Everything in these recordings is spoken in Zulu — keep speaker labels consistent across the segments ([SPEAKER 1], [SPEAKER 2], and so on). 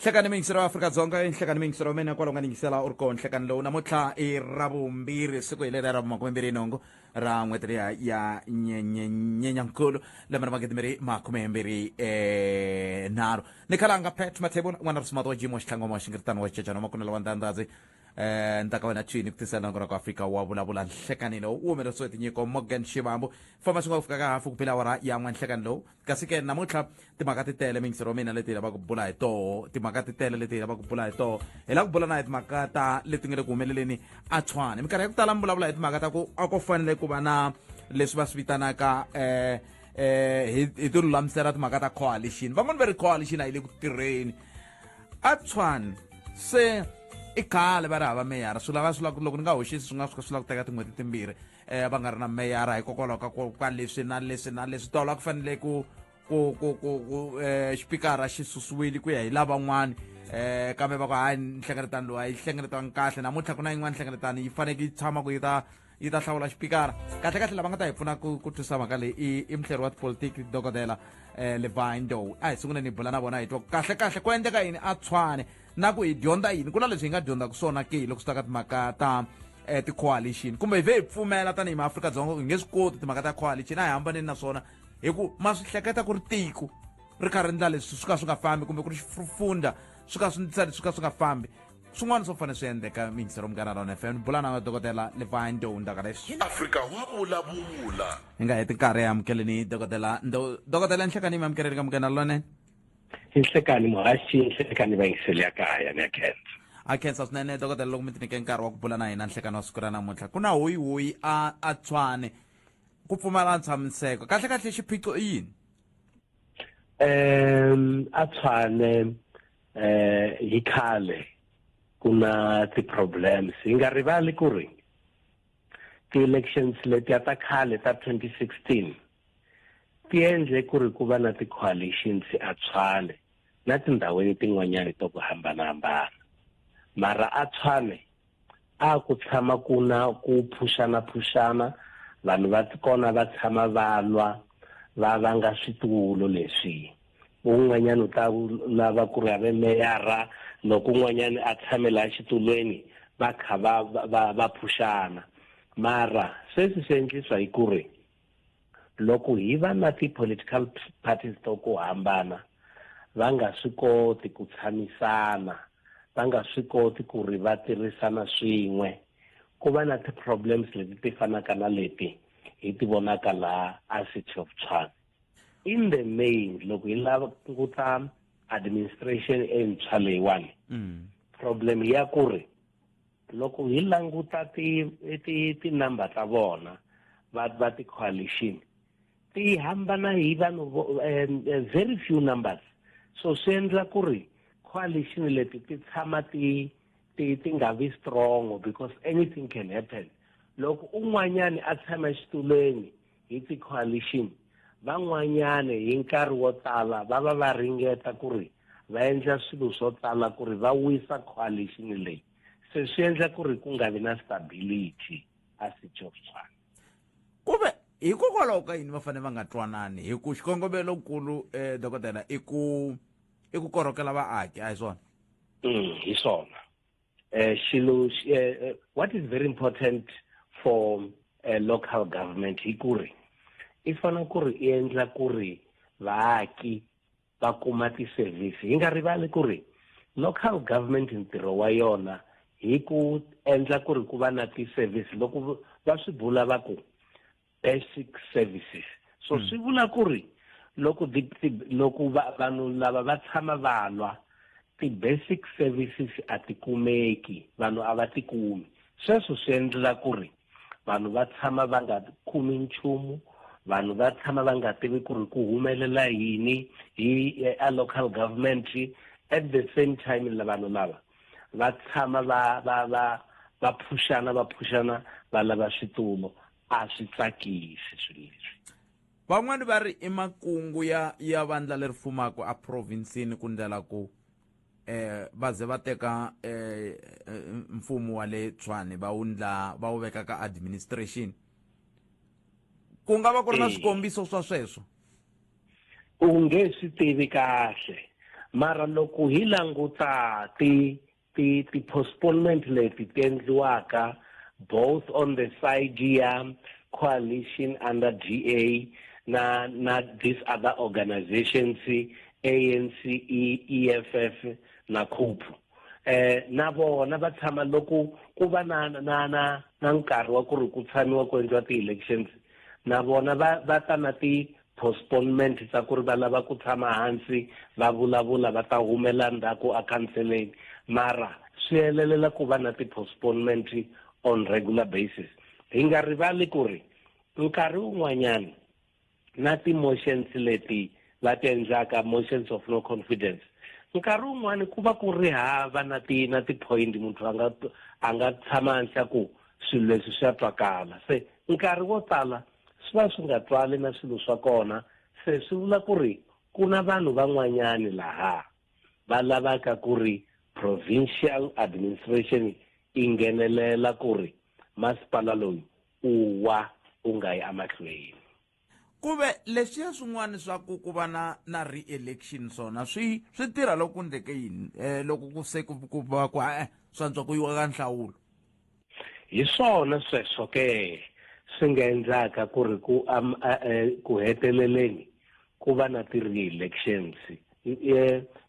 [SPEAKER 1] Nhlekani Vayingiseri wa Afrika Dzonga nhlekani Vayingiseri wa mina kwalo nga ningisela uri ko nhlekani lowu namuntlha i ravumbirhi siku hi leri ra makumembirhi nhungu ra n'weti ya nyenyankulu lembe ra magidi makumembirhi nharhu ni khalanga Pat Mathebula n'wana risumata wa jimo xitlhangu wa xingiritano wa xicecana makunela wa ndandadzi ntaka wena twini ku tisela nangona ku Afrika wa vulavula nhlekani lowu wu humelerisiwe tinyiko Morgan Xivambu famba swi nga ku fika ka hafu ku phela awara ya n'wa nhlekani lowu kasi ke namuntlha timhaka ti tele Vayingiseri wa mina leti hi lavaka ku bula hi toho timhaka ti tele leti hi lavaka ku bula hi toho hi lava ku bula na hi timhaka ta leti nga le ku humeleleni a Tshwane minkarhi ya ku tala mi vulavula hi timhaka ta ku a ko fanele ku va na leswi va swi vitanaka hi ti lulamisela timhaka ta coalition van'wani va ri coalition a yi le ku tirheni a Tshwane se i khale va ri hava meyara swi lava loko ni nga hoxisi swi nga suka swi lava ku teka tin'hweti timbirhi va nga ri na meyara hikokwalaho ka leswi na leswi tolo a ku fanele ku xipikara xi susiwile ku ya hi lavan'wani kambe va ku hayi nhlengeletano lowu a yi hlengeletanga kahle namuntlha ku na yin'wana nhlengeletano yi faneke yi tshama ku yi ta hlawula xipikara kahle lava nga ta hi pfuna ku twisisa mhaka leyi i muhleri wa tipolitiki dokodela Ndou a hi sunguleni hi bula na vona hi twa kahle ku endleka yini a Tshwane na ku hi dyondza yini ku na leswi hi nga dyondzaka swona ke loko swi ta ka timhaka ta ti-coalition kumbe hi ve hi pfumela tanihi maAfrika-Dzonga hi nge swi koti timhaka ta coalition a hi hambaneni na swona hi ku ma swi hleketa ku ri tiko ri karhi ndla leswi swi ka swi nga fambi kumbe ku ri xifundza swi ka swi nga fambi swin'wana swo fanele swi endleka Vayingiseri wa Munghana Lona FM bula na dokodela Ndou ndaka leswi
[SPEAKER 2] Afrika wa vulavula
[SPEAKER 1] hi nga heti nkarhi amukeleni dokodela Ndou dokodela nhlekani mi amukeleni ka Munghana Lona
[SPEAKER 3] nhlekani muhaxi nhlekani Vayingiseri ya kaya ni ya khensa
[SPEAKER 1] a khensa swinene dokodela loko mi tinike nkarhi wa ku bula na hina nhlekani wa siku ra namuntlha ku na hoyi a Tshwane ku pfumala ntshamiseko kahle xiphiqo i yini
[SPEAKER 3] a Tshwane hi khale ku na ti-problems hi nga rivali ku ri ti-elections letiya ta khale ta 2016 ti endle ku ri ku va na ti-coalitions a Tshwane na tindhawini tin'wanyani to ku hambanahambana mara a Tshwane a ku tshama ku na ku phushana vanhu va kona va tshama va lwa va nga switulu leswi un'wanyana u ta lava ku ri ave meyara loko un'wanyana a tshamela xitulweni va kha va phushana mara sweswi swi endliswa hi ku ri loko hi va na ti-political parties to ku hambana va nga swi koti ku tshamisana va nga swi koti ku ri va tirhisana swin'we ku va na ti-problems leti ti fanaka na leti hi ti vonaka laha a City of Tshwane in the main loko hi lava ku ta administration entshwa leyiwani problem ya ku ri loko hi languta ti-number ta vona va ti-coalition ti hambana hi vanhu very few numbers so swi endla ku ri coalition leti ti tshama ti nga vi strong because anything can happen loko un'wanyani a tshama xitulweni hi ti-coalition van'wanyani hi nkarhi wo tala va va va ringeta ku ri va endla swilo swo tala ku ri va wisa coalition leyi se swi endla ku ri ku nga vi na stability a City of Tshwane
[SPEAKER 1] kumbe hikokwalaho ka yini va fanele va nga twanani hi ku xikongomelokulu dokodela i ku korhokela vaaki a hi swona
[SPEAKER 3] hi swona what is very important for local government hi ku ri i fana ku ri i endla ku ri vaaki va kuma ti-service hi nga rivali ku ri local government ntirho wa yona hi ku endla ku ri ku va na ti-service loko va swi bula va ku basic services so swi vula ku ri loko vanhu lava va tshama va lwa ti-basic services a ti kumeki vanhu a va ti kumi sweswo swi endla ku ri vanhu va tshama va nga kumi nchumu vanhu va tshama va nga tivi ku ri ku humelela yini hi a local government at the same time vanhu lava va tshama va phushana va lava switulu a swi tsakisi swilo leswi
[SPEAKER 1] van'wani va ri i makungu ya vandla leri fumaka a provinsini ku ndlela ku va ze va teka mfumo wa le Tshwane va wu veka ka administration ku nga va ku ri na swikombiso swa sweswo
[SPEAKER 3] u nge swi tivi kahle mara loko hi languta ti postponement leti ti endliwaka both on the side ya coalition under DA na these other organizations ANC, EFF na COPE na vona va tshama loko ku va na nkarhi wa ku ri ku tshamiwa ku endliwa ti-elections na vona va ta na ti-postponement tsa ku ri va lava ku tshama hansi va vulavula va ta humela ndzhaku a counseling mara swi helelela ku va na ti-postponement on regular basis hi nga rivali ku ri nkarhi wun'wanyana na ti-motions leti va ti endlaka motions of no confidence nkarhi wun'wani ku va ku ri hava na ti-point munhu a nga tshama hansi ku swilo leswi swi ya twakala se nkarhi wo tala swi va swi nga twali na swilo swa kona se swi vula ku ri ku na vanhu van'wanyani laha va lavaka ku ri provincial administration yi nghenelela ku ri masipala loyi u wa u nga yi amahlweni
[SPEAKER 1] ku ve leswiya swin'wana swa ku va na re-election swona swi tirha loko ku endleke yini loko ku se ku va ku swantswa ku yiwa ka nhlawulo
[SPEAKER 3] hi swona sweswo ke swi nga endlaka ku ri ku heteleleni ku va na ti-re-elections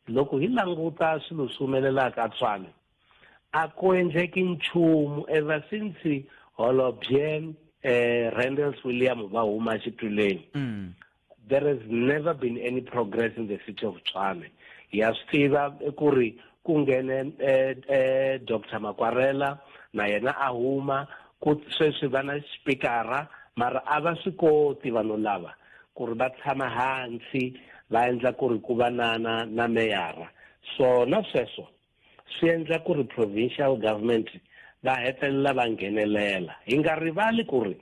[SPEAKER 3] loko hi languta swilo swi humelelaka Tshwane a ku endleki nchumu ever since Holobye Randall William va huma xitulweni there has never been any progress in the city of Tshwane ya swi tiva ku ri ku nghene Dr. Makwarela na yena a huma ku sweswi va na xipikara mara a va swi koti vanhu lava ku ri va tshama hansi va endla ku ri ku va na meyara swona sweswo swi endla ku ri provincial government va hetelela va nghenelela hi nga rivali ku ri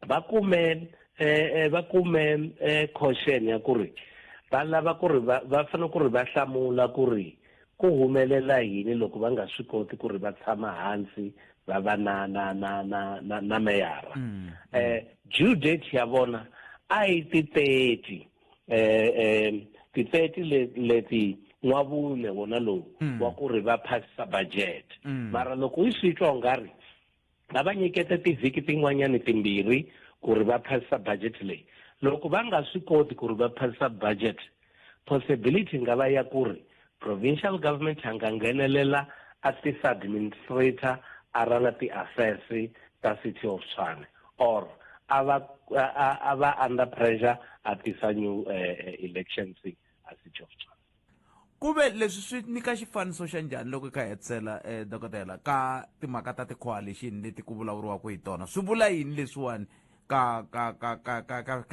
[SPEAKER 3] va kume caution ya ku ri va lava ku ri va fanele ku ri va hlamula ku ri ku humelela yini loko va nga swi koti ku ri va tshama hansi va va na meyara due date ya vona a hi ti-30 leti n'wavune wona lowu wa ku ri va phasisa budget mara loko hi swi twa ungari va va nyiketa tivhiki tin'wanyani timbirhi ku ri va phasisa budget leyi loko va nga swi koti ku ri va phasisa budget possibility nga va ya ku ri provincial government a nga nghenelela a tis-administrator a rala ti-affairs ta city of Tshwane or a va under pressure a tisa new elections a city of Tshwane
[SPEAKER 1] ku ve leswi swi nyika xifaniso xa njhani loko hi kha hetisela dokodela ka timhaka ta ti-coalition leti ku vulavuriwaka hi tona swi vula yini leswiwani ka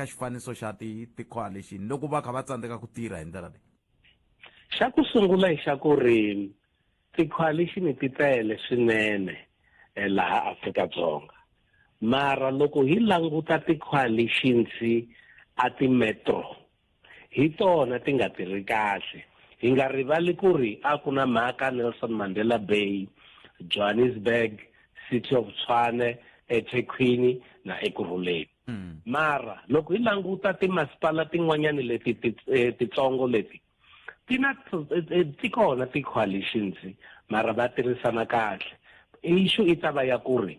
[SPEAKER 1] xifaniso xa ti-coalition loko va kha va tsandzeka ku tirha hi ndlela leyi
[SPEAKER 3] xa ku sungula hi xa ku ri ti-coalition ti tele swinene laha Afrika-Dzonga mara loko hi languta ti-coalitions a ti-metro hi tona ti nga tirhi kahle hi nga rivali ku ri a ku na mhaka Nelson Mandela Bay Johannesburg City of Tshwane eThekwini na Ekurhuleni mara loko hi languta timasipala tin'wanyani leti titsongo leti ti kona ti-coalitions mara va tirhisana kahle issue i ta va ya ku ri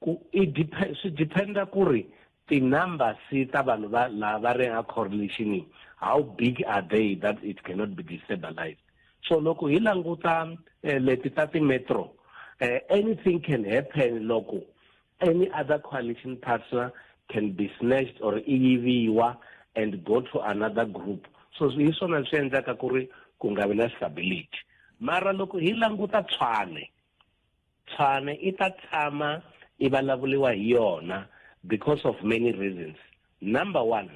[SPEAKER 3] swi dependa ku ri ti-numbers ta vanhu lava ri nga coalition how big are they that it cannot be destabilized so loko hi languta leti ta ti-metro anything can happen loko any other coalition partner can be snatched or yiviwa and go to another group so hi swona swi endlaka ku ri ku nga vi na stability mara loko hi languta Tshwane i ta tshama i vulavuliwa hi yona because of many reasons number one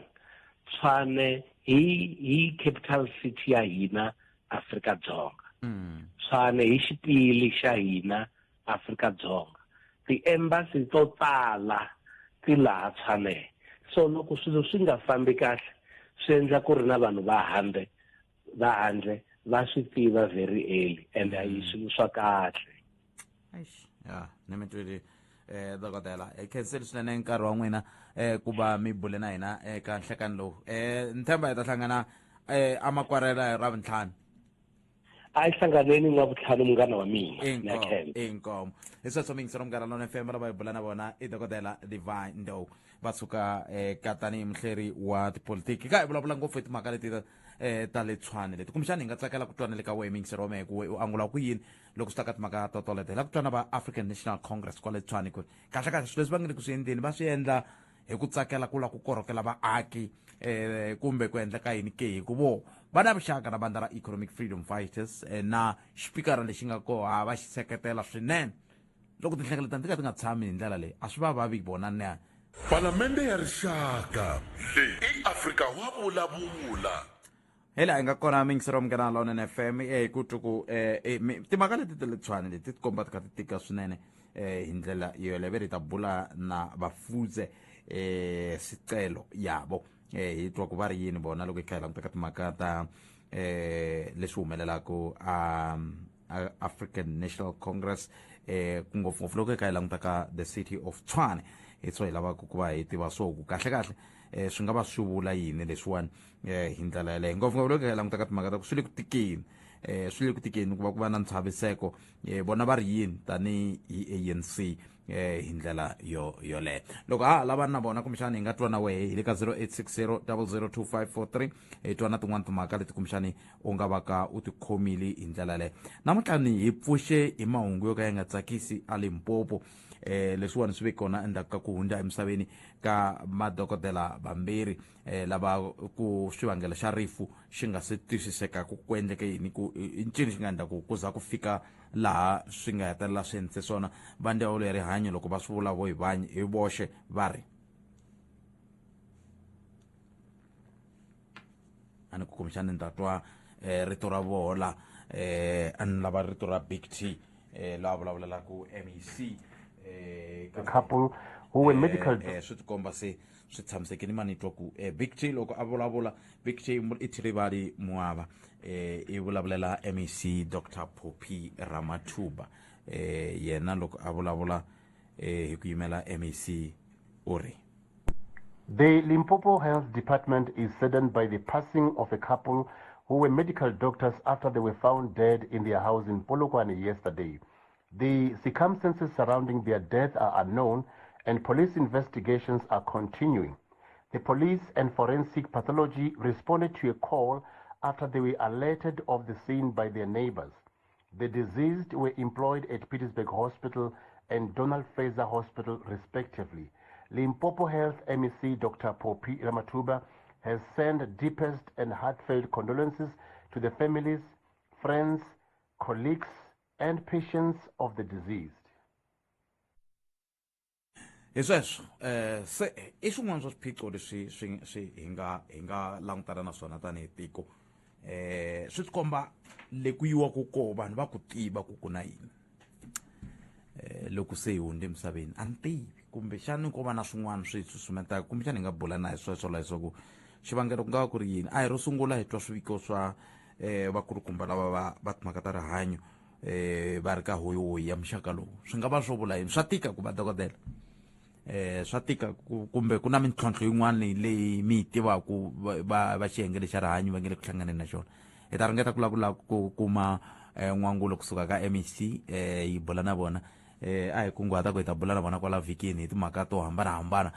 [SPEAKER 3] Tshwane hi capital city ya hina Afrika-Dzonga Tshwane hi xipili xa hina Afrika-Dzonga ti-embassy to tala ti laha Tshwane so loko swilo swi nga fambi kahle swi endla ku ri na vanhu va handle va swi tiva very early and a hi swilo swa kahle
[SPEAKER 1] ya ni mi twile dokodela khenseli swinene nkarhi wa n'wina ku va mi bule na hina eka nhlekani lowu ni tshemba hi ta hlangana amakwarela ra vuntlhanu
[SPEAKER 3] ayihlanganeni ngabuhlanu umngana wami
[SPEAKER 1] inkomo isasomingisa mngana lona FM laba ibulana bona idokotela Divine Ndou basuka katani mhleri wa tipolitiki ka vulavula ngopfu timhaka leti ta le Tshwane leti kumxana hi nga tsakela ku twana le ka Vayingiseri ku u angula ku yini loko swi ta ka timhaka to toletela ku twana va African National Congress kwa le Tshwane ku kahle swilo leswi va nge ku swi endleni va swi endla hi ku tsakela ku la ku korhokela vaaki kumbe ku endla ka yini ke hi ku vo va na vuxaka na bandla ra Economic Freedom Fighters na xipikara lexi nga koha va xi seketela swinene loko tinhlengeletano ti ka ti nga tshami hi ndlela leyi a swi va vavi vona ne
[SPEAKER 2] Palamende ya rixaka leyi i Afrika wa vulavula
[SPEAKER 1] hela hi nga kona mingisero mngana lona FM ku tuku timhaka leti ti le Tshwane leti ti komba ti ka ti tika swinene hi ndlela yole veri ta bula na vafuze sicelo yabo hi twa ku va ri yini bona loko hi kha hi languta ka timhaka ta leswi humelelaka African National Congress ku ngopfungopfu loko hi kha hi languta ka the city of Tshwane hi swo hi lavaka ku va hi tiva swo ku kahle swi nga va swi vula yini leswiwani hi ndlela yaleyo ngopfungopfu loko hi languta ka timhaka ta ku swi le ku tikeni swi le ku tikeni ku va na ntshamiseko bona va ri yini tani hi ANC hi ndlela yoleyo loko lava na vona kumxana hi nga twa na wehe hi le ka 0860 002543 hi twa na tin'wana timhaka leti kumxani u nga va ka u tikhomile hi ndlela leyo namuntlha hi pfuxe hi mahungu yo ka ya nga tsakisi a Limpopo leswiwani swi ve kona endzhaku ka ku hundza emisaveni ka madokodela vambirhi lava ku swivangelo xa rifu xi nga se twisiseka ku endleke yini ku ncini xi nga endla ku za ku fika laha swi nga hetelela swi endlise swona va ndzawulo ya rihanyo loko va swi vula vo hi voxe va ri a ni ku kumixani ni ta twa rito ra vola a ni lava rito ra Big T laha vulavulelaku MEC
[SPEAKER 3] a couple who were medical
[SPEAKER 1] swi tikomba se swi tshamisekile mani twa ku Big T loko a vulavula Big T i Thirivali Muava i vulavulela MEC Dr. Poppy Ramathuba yena loko a vulavula hi ku yimela MEC uri
[SPEAKER 4] The Limpopo Health Department is saddened by the passing of a couple who were medical doctors after they were found dead in their house in Polokwane yesterday. The circumstances surrounding their death are unknown and police investigations are continuing. The police and forensic pathology responded to a call after they were alerted of the scene by their neighbors. The deceased were employed at Petersburg Hospital and Donald Fraser Hospital respectively. Limpopo Health MEC Dr. Poppy Ramathuba has sent deepest and heartfelt condolences to the families, friends, colleagues, and patients of the deceased.
[SPEAKER 1] Sweswo se i swin'wana swa swiphiqo leswi hi nga langutana na swona tanihi tiko swi tikomba le ku yiwaku ko vanhu va ku tiva ku na yini loko se hi hundze emisaveni a ni tivi kumbe xana ko va na swin'wana swi susumetaka kumbe xana hi nga bula na hi sweswo leswaku xivangelo ku nga va ku ri yini a hi ro sungula hi twa swiviko swa vakulukumba lava va timhaka ta rihanyo va ri ka hoyihoyi ya muxaka lowu swi nga va swo vula yini swa tika ku va dokodela swa tika kumbe ku na mintlhontlho yin'wana leyi mi yi tivaku va xiyenge lexa rihanyo va nge le ku hlanganeni na xona hi ta ringeta ku lavula ku kuma n'wangulo kusuka ka MEC hi bula na vona a hi kunguhata ku hi ta bula na vona kwala vhikini hi timhaka to hambanahambana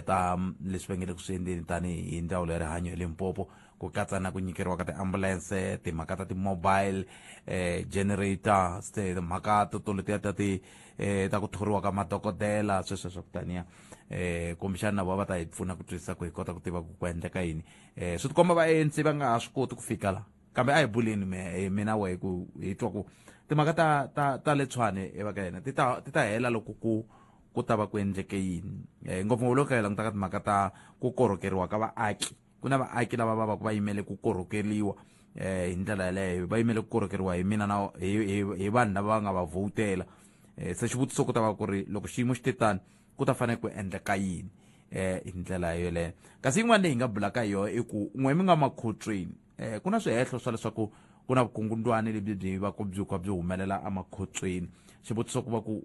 [SPEAKER 1] ta leswi va nge le ku swi endleni tanihi ndzawulo ya rihanyo ya Limpopo ku katsa na ku nyikeriwa ka tiambulense timhaka ta ti-mobile generators timhaka letiya ta ku thoriwa ka madokodela sweswo swa ku taniya kumbexana na vona va ta hi pfuna ku twisisa ku hi kota ku tiva ku endleka yini swi tikomba va ANC va nga ha swi koti ku fika la kambe a hi buleni mina wehe ku hi twa ku timhaka ta le Tshwane va ka yena ti ta hela loko ku ta va ku endleke yini ngopfungopfu loko hi languta ka timhaka ta ku korhokeriwa ka vaaki ku na vaaki lava va ku va yimele ku korhokeriwa hi ndlela yaleyo va yimele ku korhokeriwa hi mina na hi vanhu lava va nga va vhotela se xivutiso ku ta va ku ri loko xiyimo xi te tani ku ta fanele ku endleka yini hi ndlela yoleyo kasi yin'wana leyi hi nga bulaka hi yona i ku n'we mi nga makhotsweni ku na swihehlo swa leswaku ku na vukungundwani lebyi byi va ku byi humelela emakhotsweni xivutiso ku va ku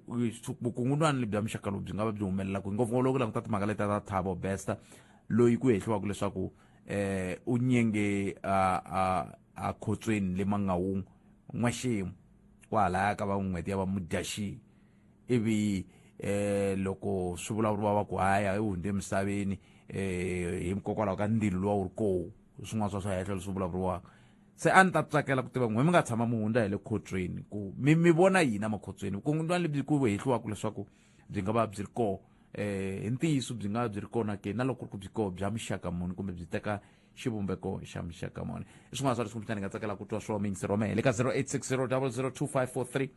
[SPEAKER 1] vukungundwani lebyi bya muxaka lowu byi nga va byi humelela ku ngopfungopfu loko languta timhaka leti ta Thabo Bester loyi ku hehliwaku leswaku u nyenge a khotsweni le Mangaung n'waximo kwalaya ka va n'weti ya va mudyaxihi ivi loko swi vulavuriwa va ku haya i hundze emisaveni hikokwalaho ka ndilo luwa wu ri koho swin'wana swa hehla leswi vulavuriwaka se a ni ta tsakela ku tiva n'we mi nga tshama mi hundza hi le khotsweni ku mi vona yini makhotsweni vukungundzwana lebyi ku hehliwaka leswaku byi nga va byi ri koho hi ntiyiso byi nga byi ri kona ke na loko ku byi koho bya muxaka muni kumbe byi teka xivumbeko xa muxaka muni i swin'wana swa leswi ni nga tsakela ku twa swona miyingiseri wa mehe le ka 0860002543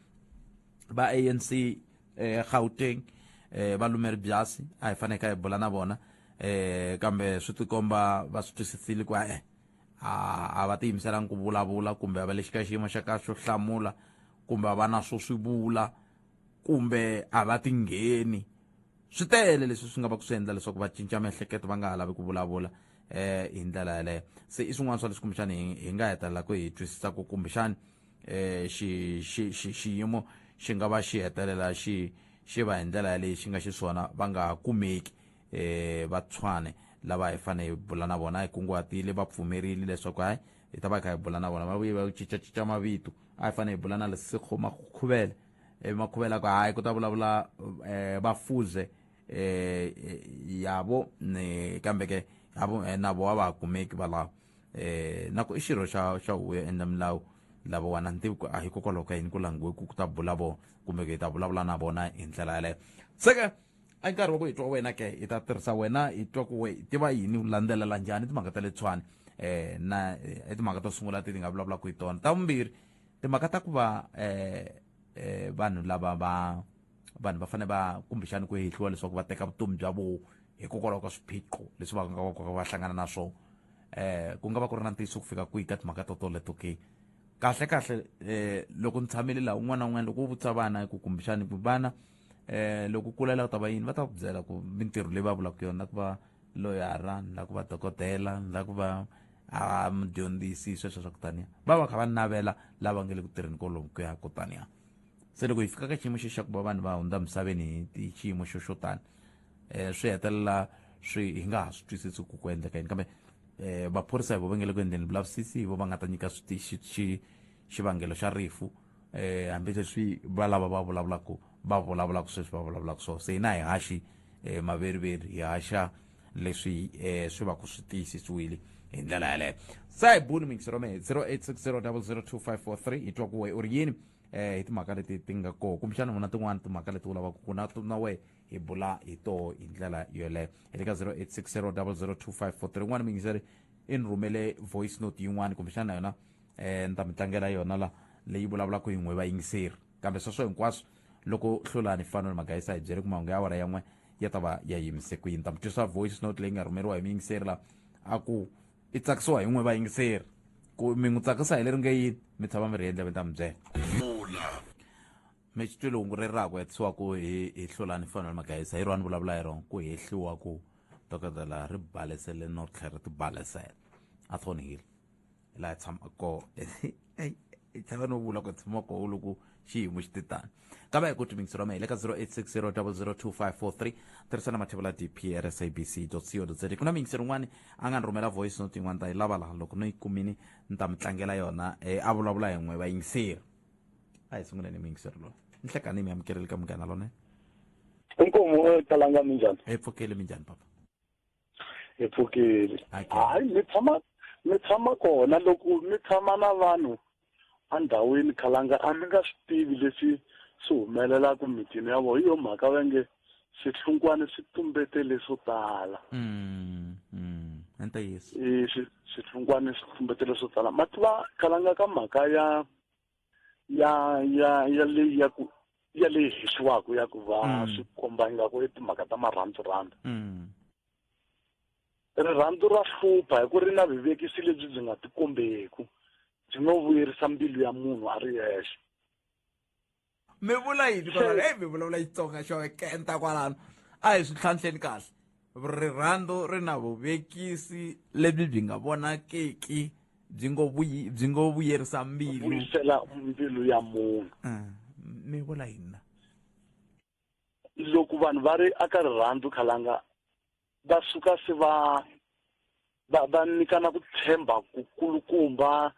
[SPEAKER 1] va ANC Gauteng va lumeri byasi a hi faneke hi bula na vona kambe swi tikomba va swi twisisile ku a va tiyimiselangi ku vulavula kumbe va le xika xiyimo xa ka xo hlamula kumbe va na swo swi vula kumbe a va tingheni swi tele leswi swi nga va ku swi endla leswaku va cinca miehleketo va nga ha lavi ku vulavula hi ndlela yaleyo se i swin'wana swa leswi kumbexani hi nga hetelela ku hi twisisa ku kumbexani xiyimo xi nga va xi hetelela xi va hi ndlela yaleyi xi nga xiswona va nga kumeki va Tshwane lava hi fane hi bula na vona hi kunguhatile va pfumerile leswaku hayi hi ta va kha hi bula na vona va vuye va cincacinca mavito a hi fane hi bula na Lesikho Makhuvele Makhuvele ku hayi ku ta vulavula Bafuze yabo kambe ke yabo na vo va kumeki va lawa nako i xirho xa huyo endla milawu lavo wana ntivi ku a hikokwalaho ka yini ku langiwe ku ta bula vona kumbe ke hi ta vulavula na vona hi ndlela yaleyo seke a nkarhi wa ku hi twa wena ke hi ta tirhisa wena hi twa ku we tiva yini u landzelela njhani timhaka ta le Tshwane na timhaka to sungula ti nga vulavulaka hi tona ta vumbirhi timhaka ta ku va vanhu lava vanhu va fane va kumbexani ku hehliwa leswaku va teka vutomi bya vo hikokwalaho ka swiphiqo leswi va nga va hlangana na swona ku nga va ku ri na ntiyiso ku fika kwihi ka timhaka to toleto ke kahle loko ni tshamile laha un'wana na un'wana loko u vutisa vana ku kumbexani ku vana loko kulela ku ta va yini va ta ku byela ku mintirho leyi va vulaka yona ku va loyara la ku va dokodela la ku va mudyondzisi sweswo swa ku taniya va kha va navela lava nga le ku tirheni kolomu ku ya kutaniya se loko hi fika ka xiyimo xa ku va vanhu va hundza misaveni hi xiyimo xo tani swi hetelela hi nga ha swi twisisi ku endleka yini kambe vaphorisa hi vo va nge le ku endleni vulavisisi hi vo va nga ta nyika xivangelo xa rifu hambileswi va lava va vulavulaka sweswi va vulavulaka swona se hina hi haxi maveriveri hi haxa leswi swi va ku swi tiyisisiwile hi ndlela yaleyo sa hi buni miyingiseri wa mehe 0860002543 hi twa ku we u ri yini hi timhaka leti ti nga koho kumbexana vona tin'wana timhaka leti u lavaka ku na we hi bula hi toho hi ndlela yoleyo hi le ka 0860002543 un'wana miyingiseri i ni rhumele voice note yin'wana kumbexana yona ni ta mi tlangela yona la leyi vulavulaka hi n'we vayingiseri kambe sweswo hinkwaswo loko hlulani fanele magayisa hi byeri ku mahungu ya awara yan'we ya ta va ya yimise ku yini ta mi twisa voice note leyi nga rhumeriwa hi miyingiseri la a ku i tsakisiwa hi n'we vayingiseri ku mi n'wi tsakisa hi leri nge yini mi tshama mi ri endla mi ta mi byela mi xitwile hungu reraka hetisiwa ku hi hlulani fanele magayisa hi rona vulavula hi rona ku hehliwa ku dokodela ri balesele no tlhela ri ti balesela a thonile laha tshama koho i tshava no vula ku tshama koho loko xiyimo xi titani kambe hi ku timingisero mehe le ka 0860002543 tirhisana mathevula dp rsabc.co.za ku na mingisero n'wana a nga ni rhumela voice note yin'wana ta yi lava laha loko no yi kumini ni ta mi tlangela yona a vulavula hi n'we vayingiseri a hi sunguleni mingisero loyi ni hlekani mi amukerile ka munghana lone
[SPEAKER 5] inkomo talanga minjhani
[SPEAKER 1] hi pfukile minjhani papa
[SPEAKER 5] hi pfukile hayi mi tshama kona loko mi tshama na vanhu andhawini khalanga a mi nga swi tivi leswi swi humelelaka mitini ya vona hi yo mhaka va nge swihlunkwana swi tumbetele swo tala
[SPEAKER 1] yes
[SPEAKER 5] swihlunkwana swi tumbetele swo tala ma tiva khalanga ka mhaka ya leyi hehliwaka ya ku va swi komba ingaku i timhaka ta marhandzu rirhandzu ra hlupha hi ku ri na vivekisi lebyi byi nga tikombeku byi ngo vuyerisa mbilu ya munhu a ri yexe
[SPEAKER 1] mi vula yini kwalano mi vulavula Xitsonga xo kenta kwalano a hi swi tlhantlheni kahle rirhandzu ri na vuvekisi lebyi byi nga vonakeki byi ngo vuyerisa mbilu
[SPEAKER 5] vuyisela mbilu ya munhu
[SPEAKER 1] mi vula yini
[SPEAKER 5] loko vanhu va ri aka rirhandzu khalanga va suka se va nyikana ku tshemba ku kulukumba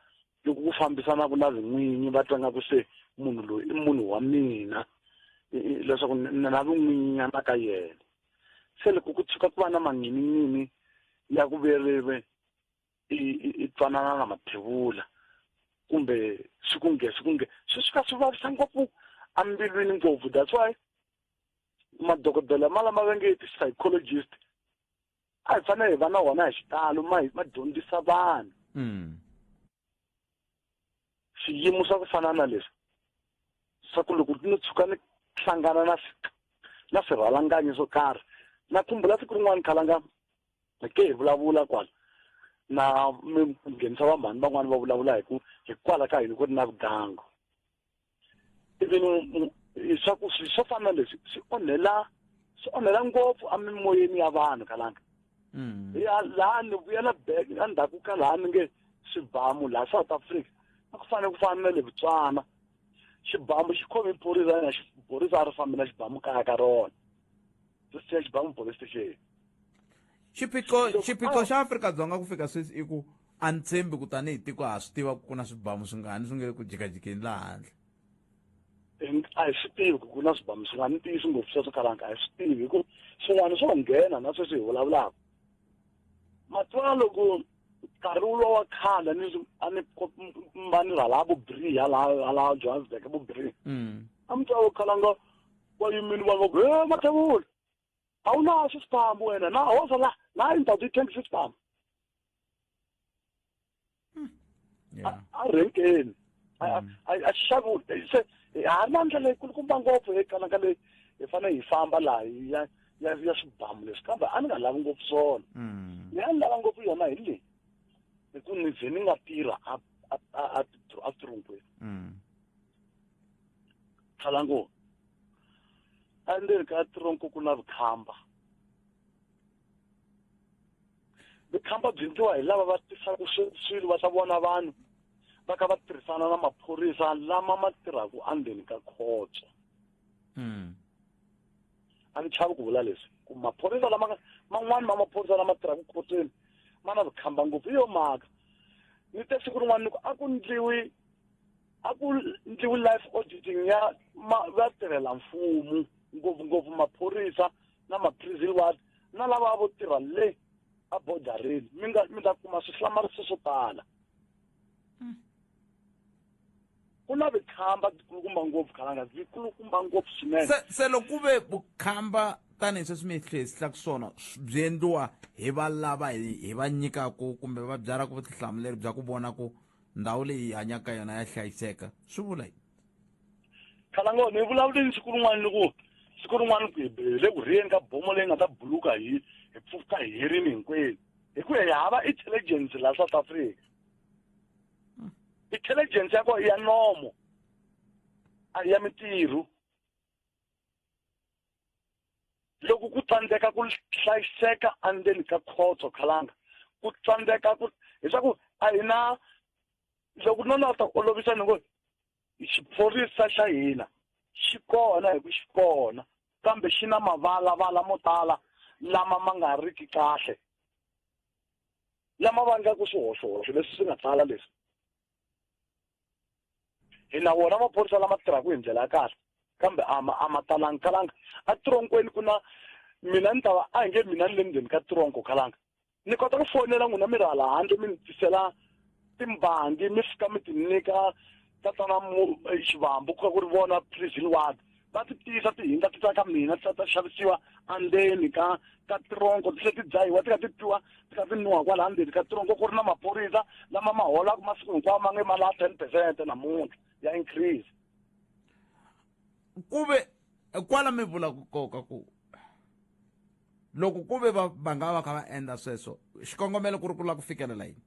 [SPEAKER 5] loko ku fambisanaka na vin'winyi va twa nga ku se munhu loyi I munhu wa mina leswaku na vun'winyana ka yena se loko ku tshuka ku va na manginingini ya ku veriwe I twanana na mathevula kumbe swikunge swi suka swi vavisa ngopfu ambilwini ngopfu. That's why madokodela malama va nge psychologist a hi fanele hi va na wona hi xitalo ma dyondzisa vanhu swiyimo swa ku fana na leswi swa ku loko ni tshuka ni hlangana na swirhalanganyi swo karhi na kumbula siku rin'wana khalanga ke hi vulavula kwala na mi nghenisa vanhu van'wana va vulavula hi kwala ka hina ku ri na vugangu even swa ku swo fana leswi swi onhela ngopfu amimoyeni ya vanhu kalanga ya laha ni vuyela back endzhaku ka laha ni nge swibamu laha South Africa a ku fanele ku fana na le Botswana xibamu xi khome phorisa na xiphorisa a ri fambi na xibamu kaya ka rona swi xibamu police station.
[SPEAKER 1] Xiphiqo xa Afrika-Dzonga ku fika sweswi I ku a ni tshembi ku tanihi tiko ha swi tiva ku na swibamu swingani swi nge ku jikajikeni laha handle.
[SPEAKER 5] A hi swi tivi ku na swibamu swingani ntiyisi ngopfu sweswo kalanga a hi swi tivi hi ku swin'wana swo nghena na sweswi hi vulavulaka matwa loko nkarhi wulo wa khale a ni mba ni rhala vubiriha laha Johannesburg vubiriha a mi twa khalanga wa yimini vanhu va ku Mathevula a wu na swibamu wena na hoza la ni ta ti 26 bamu a renkeni a xavu se ha na ndlela yikulukumba ngopfu hi kalanga leyi hi fanele hi famba laha ya swibamu leswi kambe a ni nga lavi ngopfu swona ni a ni lava ngopfu yona hi leyi hi ku ni ze ni nga tirha a tironkweni khalango a ndzeni ka tironko ku na vukhamba byi endliwa hi lava va tisaka swilo va ta vona vanhu va ka va tirhisana na maphorisa lama ma tirhaka endzeni ka khotso a ni chavi ku vula leswi ku maphorisa man'wani ma maphorisa lama tirhaka khotweni ma na vukhamba ngopfu hi yo mhaka ni te siku rin'wana ni ku a ku ndliwi life auditing ya va tirhela mfumo ngopfungopfu maphorisa na ma-prison ward na lava vo tirha le a bordereni mi ta kuma swihlamariso swo tala ku na vukhamba byi ngopfu khalanga byi kulukumba ngopfu swinene
[SPEAKER 1] se loko ku ve vukhamba tanihi sweswi mi hlehiselaka swona byi endliwa hi va lava hi va nyikaku kumbe va byalaka vutihlamuleri bya ku vona ku ndhawu leyi hi hanyaka yona ya hlayiseka swi vula yini
[SPEAKER 5] khalanga ni vulavuleni siku rin'wana ni ku siku rin'wana ku hi le ku riyeni ka bomo leyi nga ta buluka hi pfuka hi herini hinkwenu hi ku hi hava intelligence la South Africa intelligence ya ko ya nomo a ya mitirho loko ku tsandzeka ku hlayiseka endzeni ka khotso khalanga ku tsandzeka ku leswaku a hi na loko nona ta olovisa ni ngo xiphorisa xa hina xi kona hi ku xi kona kambe xi na mavalavala mo tala lama ma nga riki kahle lama vangaku swihoxohoxo leswi swi nga tala leswi hi na wona maphorisa lama tirhaka hi ndlela ya kahle kambe a ma talanga khalanga a tironkweni ku na mina ni ta va a hi nge mina ni le ndzeni ka tironko khalanga ni kota ku fonela n'wina mi ri hala handle mi ni tisela timbangi mi fika mi ti nyika tatana xivambu ku ri vona prison ward va ti tisa tihinga ti ta ka mina ti ta xavisiwa endzeni ka tironko ti ti dzahiwa ti ka ti twiwa ti ka ti nuha kwala ndzeni ka tironko ku ri na maphorisa lama ma holaka masiku hinkwawo ma nge ma la 10% namuntlha ya increase
[SPEAKER 1] ku ve kwala mi vulaka koka ku loko ku ve va nga va kha va endla sweswo xikongomelo ku ri ku lava ku fikelela yini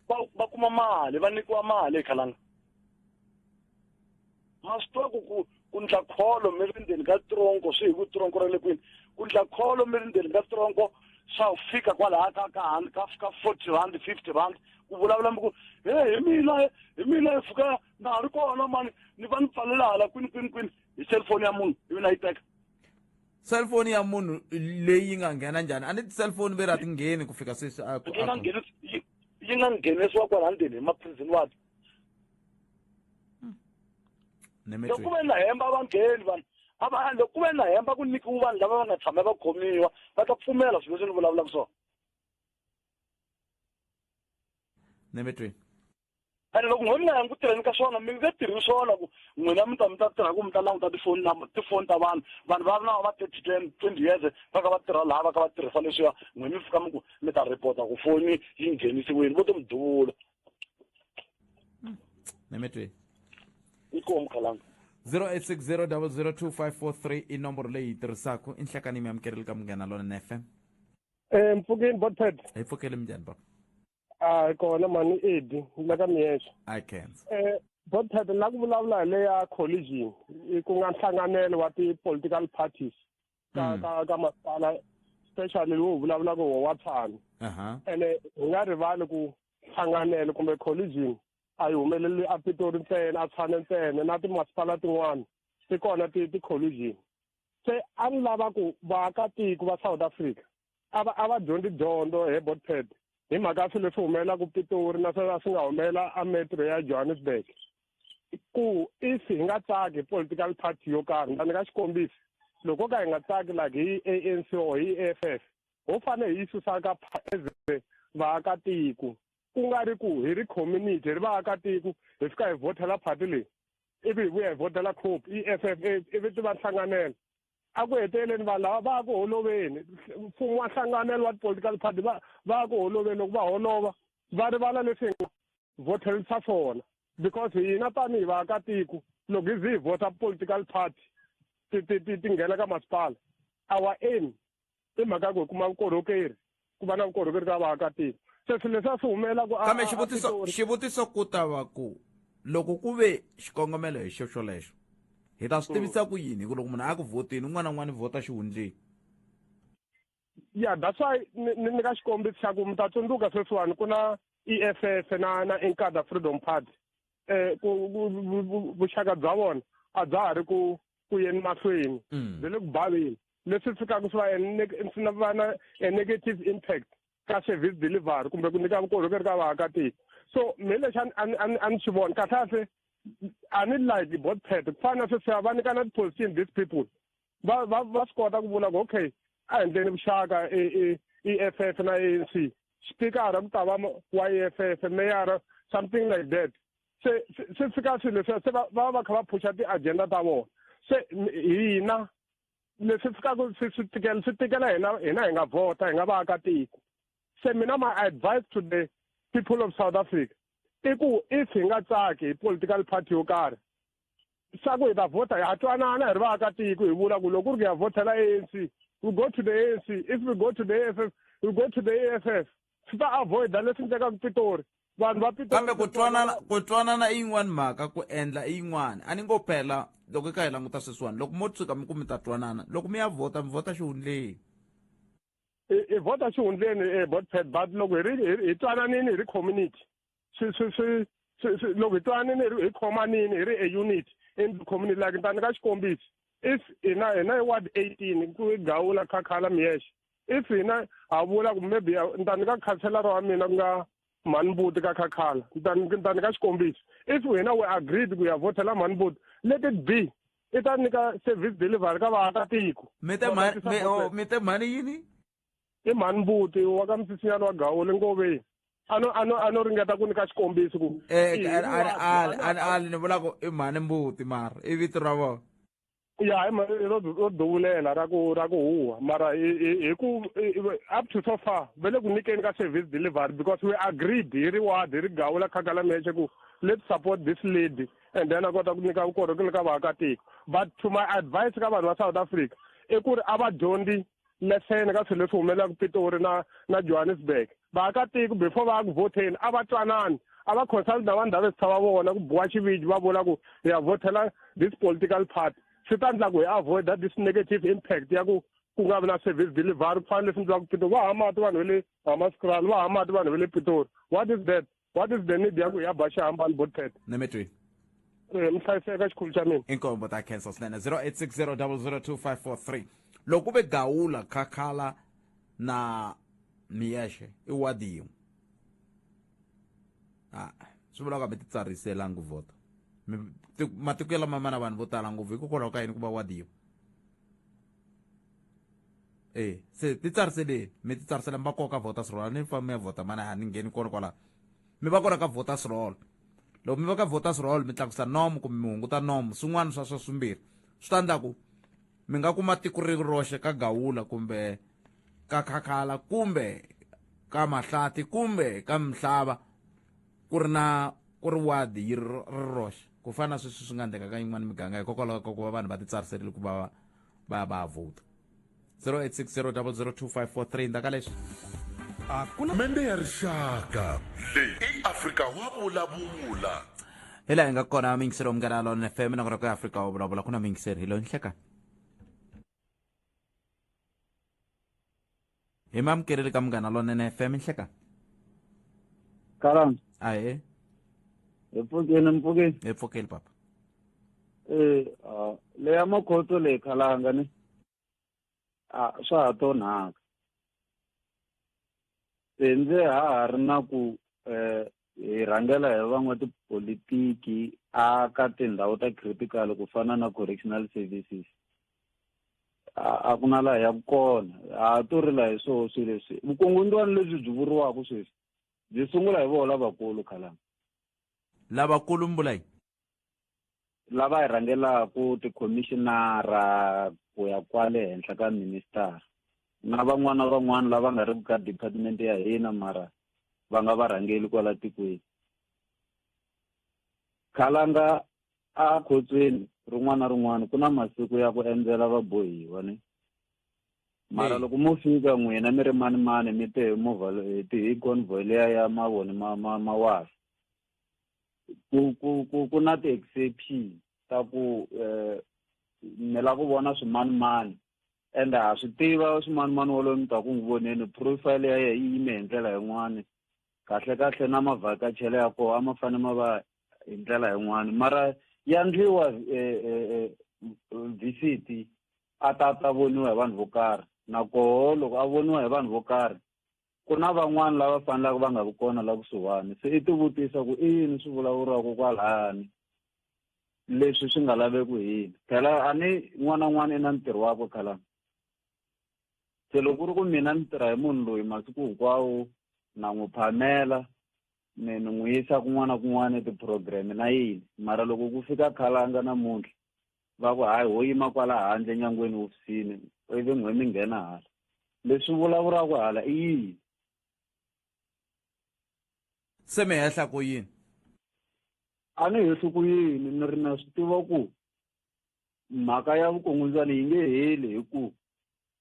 [SPEAKER 5] va kuma mali va nyikiwa mali ekhalanga ma swi twa ku ndla kholo mi ri ndzeni ka tironko swi hi ku tironko ra le kwini ku ndla kholo mi ri ndzeni ka tironko swa fika kwalaha ka 40 rand 50 rand ku vulavula mi ku hi mina hi fika na ha ri kona mani ni va ni pfalela hala kwini hi cellphone ya munhu hi mina yi teka
[SPEAKER 1] cellphone ya munhu leyi nga nghena njhani a ni ti cellphone ve ra ti ngheni ku fika sweswi
[SPEAKER 5] yi nga nghenisiwa kwala ndzeni hi maprison wadi loko ku ve na hemba va ngheni vanhu loko ku ve na hemba ku nyikiwa vanhu lava va nga tshama va khomiwa va ta pfumela swilo leswi ni vulavulaka swona ene loko n'wina mi nga yangi ku tirheni ka swona mi nge tirhi swona ku n'wina mi ta tirha ku mi ta languta tifoni ta vanhu va ri na va 20 years va ka va tirha laha va ka va tirhisa leswiya n'wina mi fika mi ku mi ta report-a ku foni yi nghenisiwile vo to mi duvula inkomu khalanga
[SPEAKER 1] 0860002543 i nomboro leyi yi tirhisaka i nhlekani mi amukerile ka munghana lona FM
[SPEAKER 6] Mpfukeni Botpet
[SPEAKER 1] hi pfukele minjhani baba
[SPEAKER 6] kona mani Edi la ka Miyexe
[SPEAKER 1] I can
[SPEAKER 6] Botpet la ku vulavula hi le ya collision ku nga nhlanganelo wa ti-political parties ka masipala especially lowu vulavulaka wa Tshwane ene hi nga rivali ku nhlanganelo kumbe collision a yi humeleli a Pitori ntsena a Tshwane ntsena na timasipala tin'wana ti kona ti-collision se a ni lava ku vaakatiko va South Africa a va dyondzi dyondzo hi Botpet hi mhaka swilo leswi humelelaka Pitori na swi nga humelela a metro ya Johannesburg ku if hi nga tsaki political party yo karhi ni nga xikombiso loko ka hi nga tsaki like hi ANC or hi EFF ho fanele hi susaka as vaakatiko ku nga ri ku hi ri community hi ri vaakatiko hi fika hi votela party leyi ivi hi vuya hi votela COP EFF ivi ti va hlanganela a ku heteleni vanhu lava va ku holoveni mfumo wa hlanganelo wa political party va ku holoveni loko va holova va rivala leswi hi nga votelisa swona because hina tanihi vaakatiko loko hi ze hi vota political party ti nghena ka masipala our aim i mhaka ku hi kuma vukorhokeri ku va na vukorhokeri ka vaakatiko se swilo leswi a swi humelela ku
[SPEAKER 1] kambe xivutiso ku ta va ku loko ku ve xikongomelo hi xexolexo hi ta swi tivisa ku yini ku loko munhu a ku votini un'wana na un'wana i vota xihundleni
[SPEAKER 6] yeah that's why ni ka xikombiso xa ku mi ta tsundzuka sweswiwani ku na EFF na Inkatha Freedom Party vuxaka bya vona a bya ha ri ku yeni mahlweni byi le ku baveni leswi fikaka swi va na a negative impact ka service delivery kumbe ku nyika vukorhokeri ka vaakatiko so mi lexi a ni xi vona kahlekahle a ni like Botpet ku fana na sweswiya va nyikana ti-position these people va swi kota ku vula ku okay a endleni vuxaka EFF na ANC xipikara ku ta va wa EFF meyara something like that se fika swilo leswiya se va kha va phusha ti-agenda ta vona se hina leswi fikaka swi tikela hina hi nga vota hi nga vaakatiko se mina my advice to the people of South Africa i ku if hi nga tsaki hi political party yo karhi sa ku hi ta vota hi twanana hi ri vaakatiko hi vula ku loko ku ri ku ya votela ANC we go to the ANC if we go to the EFF we go to the EFF swi ta avoida leswi endlekaka Pitori vanhu va Pitori
[SPEAKER 1] kambe ku twanana i yin'wana mhaka ku endla i yin'wana a ni ngo phela loko i kha hi languta sweswiwani loko mo tshuka mi ku mi ta twanana loko mi ya vota mi vota xihundleni
[SPEAKER 6] hi vota xihundleni Botpet but loko hi twananini hi ri community loko hi twananini hi khomanini hi ri a unit in the community like ntani ka xikombiso if hina hi ward 18 ku gawula khakhala Miyexe if hina ha vula ku maybe ntani ka councillor wa mina ku nga Manbuti ka khakhala ntani ka xikombiso if hina we agreed ku ya votela Manbuti let it be i ta nyika service delivery ka vaakatiko
[SPEAKER 1] mi te mani yini
[SPEAKER 6] i Manbuti wa ka Msisinyana wa Gawule Ngobeni ano ringeta ku nyika xikombiso ku
[SPEAKER 1] ali ni vula ku i mani mbuti mara i vito ra vona
[SPEAKER 6] ya hi ro duvulela ra ku huwa mara hi ku up to so far ve le ku nyikeni ka service delivery because we agreed hi ri ward hi ri Gawula khakhala Miyexe ku let's support this lady and then a kota ku nyika vukorhokeri ka vaakatiko but to my advice ka vanhu va South Africa i ku ri a va dyondzi lesson ka swilo leswi humelelaka Pitori na Johannesburg vaakatiko before va ku voteni a va twanani a va consult na vanhu lava tshama vona ku buwa xiviji va vula ku hi ya votela this political party swi ta endla ku hi avoid this negative impact ya ku nga vi na service delivery ku fana leswi endliwaka Pitori va hamati vanhu va le Hammanskraal va hamati vanhu va le Pitori what is the need ya ku hi ya ba xihambani Botpet
[SPEAKER 1] nemetwi
[SPEAKER 6] mi hlayiseka xikhulu xa mina
[SPEAKER 1] inkombo ta cancel swinene 0860002543 loko ku ve Gawula khakhala na Miyexe i wadi yin'we swi vula ku mi titsariselangi ku vota matiko lama mana vanhu vo tala ngopfu hikokwalaho ka yini ku va wadiwa se titsariseleni mi titsarisela mi va koka voters roll ni fa mi ya vota mana ni ngheni kona kwala mi va kona ka voters roll loko mi va ka voters roll mi tlakusa nomu kumbe mi hunguta nomu swin'wana swa swimbirhi swi ta endla ku mi nga kuma tiko ri roxe ka gawula kumbe ka khakhala kumbe ka mahlati kumbe ka mihlava ku ri wadi yi ri roxe ku fana na sweswi swi nga endleka ka yin'wana miganga hikokwalaho ka ku va vanhu va titsariserile ku va vota 0860002543 ndaka leswi
[SPEAKER 2] mende ya rixaka leyi i Afrika wa vulavula
[SPEAKER 1] hi laha hi nga kona mingiseri wa munghana lona FM na ku raka Afrika wa vulavula ku na mingiseri hi lo nhlekani hi mamukeleli ka munghana lona FM nhlekani
[SPEAKER 7] Karam
[SPEAKER 1] ahe
[SPEAKER 7] mpfukeni
[SPEAKER 1] hi pfukeli papa
[SPEAKER 7] le ya makhoto le khalanga ni swa ha tonhaka se ndze ha ri na ku hi rhangela hi van'watipolitiki ka tindhawu ta critical ku fana na correctional services a ku na laha ya kona ha to rila hi swilo leswi vukungundzwani lebyi byi vuriwaka sweswi byi sungula hi vona lavakulu khalanga
[SPEAKER 1] lavakulu mbula yi
[SPEAKER 7] lava hi rhangelaku ti-commissionara ku ya kwale henhla ka minister na van'wana lava nga ri ka department ya hina mara va nga varhangeli kwala tikweni khalanga a khotsweni rin'wana na rin'wana ku na masiku ya ku endzela vabohiwa ni mara loko mo fika n'wina mi ri mani mi te hi movha hi convoy leya ya mavoni mawasi ku na ti-exception ta ku mi la ku vona swimanimani ende ha swi tiva swimanimani wolowo mi ta ku n'wi voneni profile ya ye yi yime hi ndlela yin'wana kahle na mavhakachele ya koho a ma fane ma va hi ndlela yin'wana mara ya ndliwa visit a ta voniwa hi vanhu vo karhi na koho loko a voniwa hi vanhu vo karhi ku na van'wana lava fanelaka va nga vi kona la kusuhani se i ti vutisa ku i yini swi vulavuriwaka kwalani leswi swi nga laveki hina phela a ni n'wana na n'wana i na ntirho wakwe khalanga se loko ku ri ku mina ni tirha hi munhu loyi masiku hinkwawo na n'wi phamela ni n'wi yisa kun'wana ti-program na yini mara loko ku fika khalanga namuntlha va ku hayi ho yima kwala handle nyangweni hofisini ivi n'we mi nghena hala leswi vulavuraka hala i yini
[SPEAKER 1] se mi hehla ku yini
[SPEAKER 7] a ni hehli ku yini ni ri na swi tiva ku mhaka ya vukungundzwani yi nge heli hi ku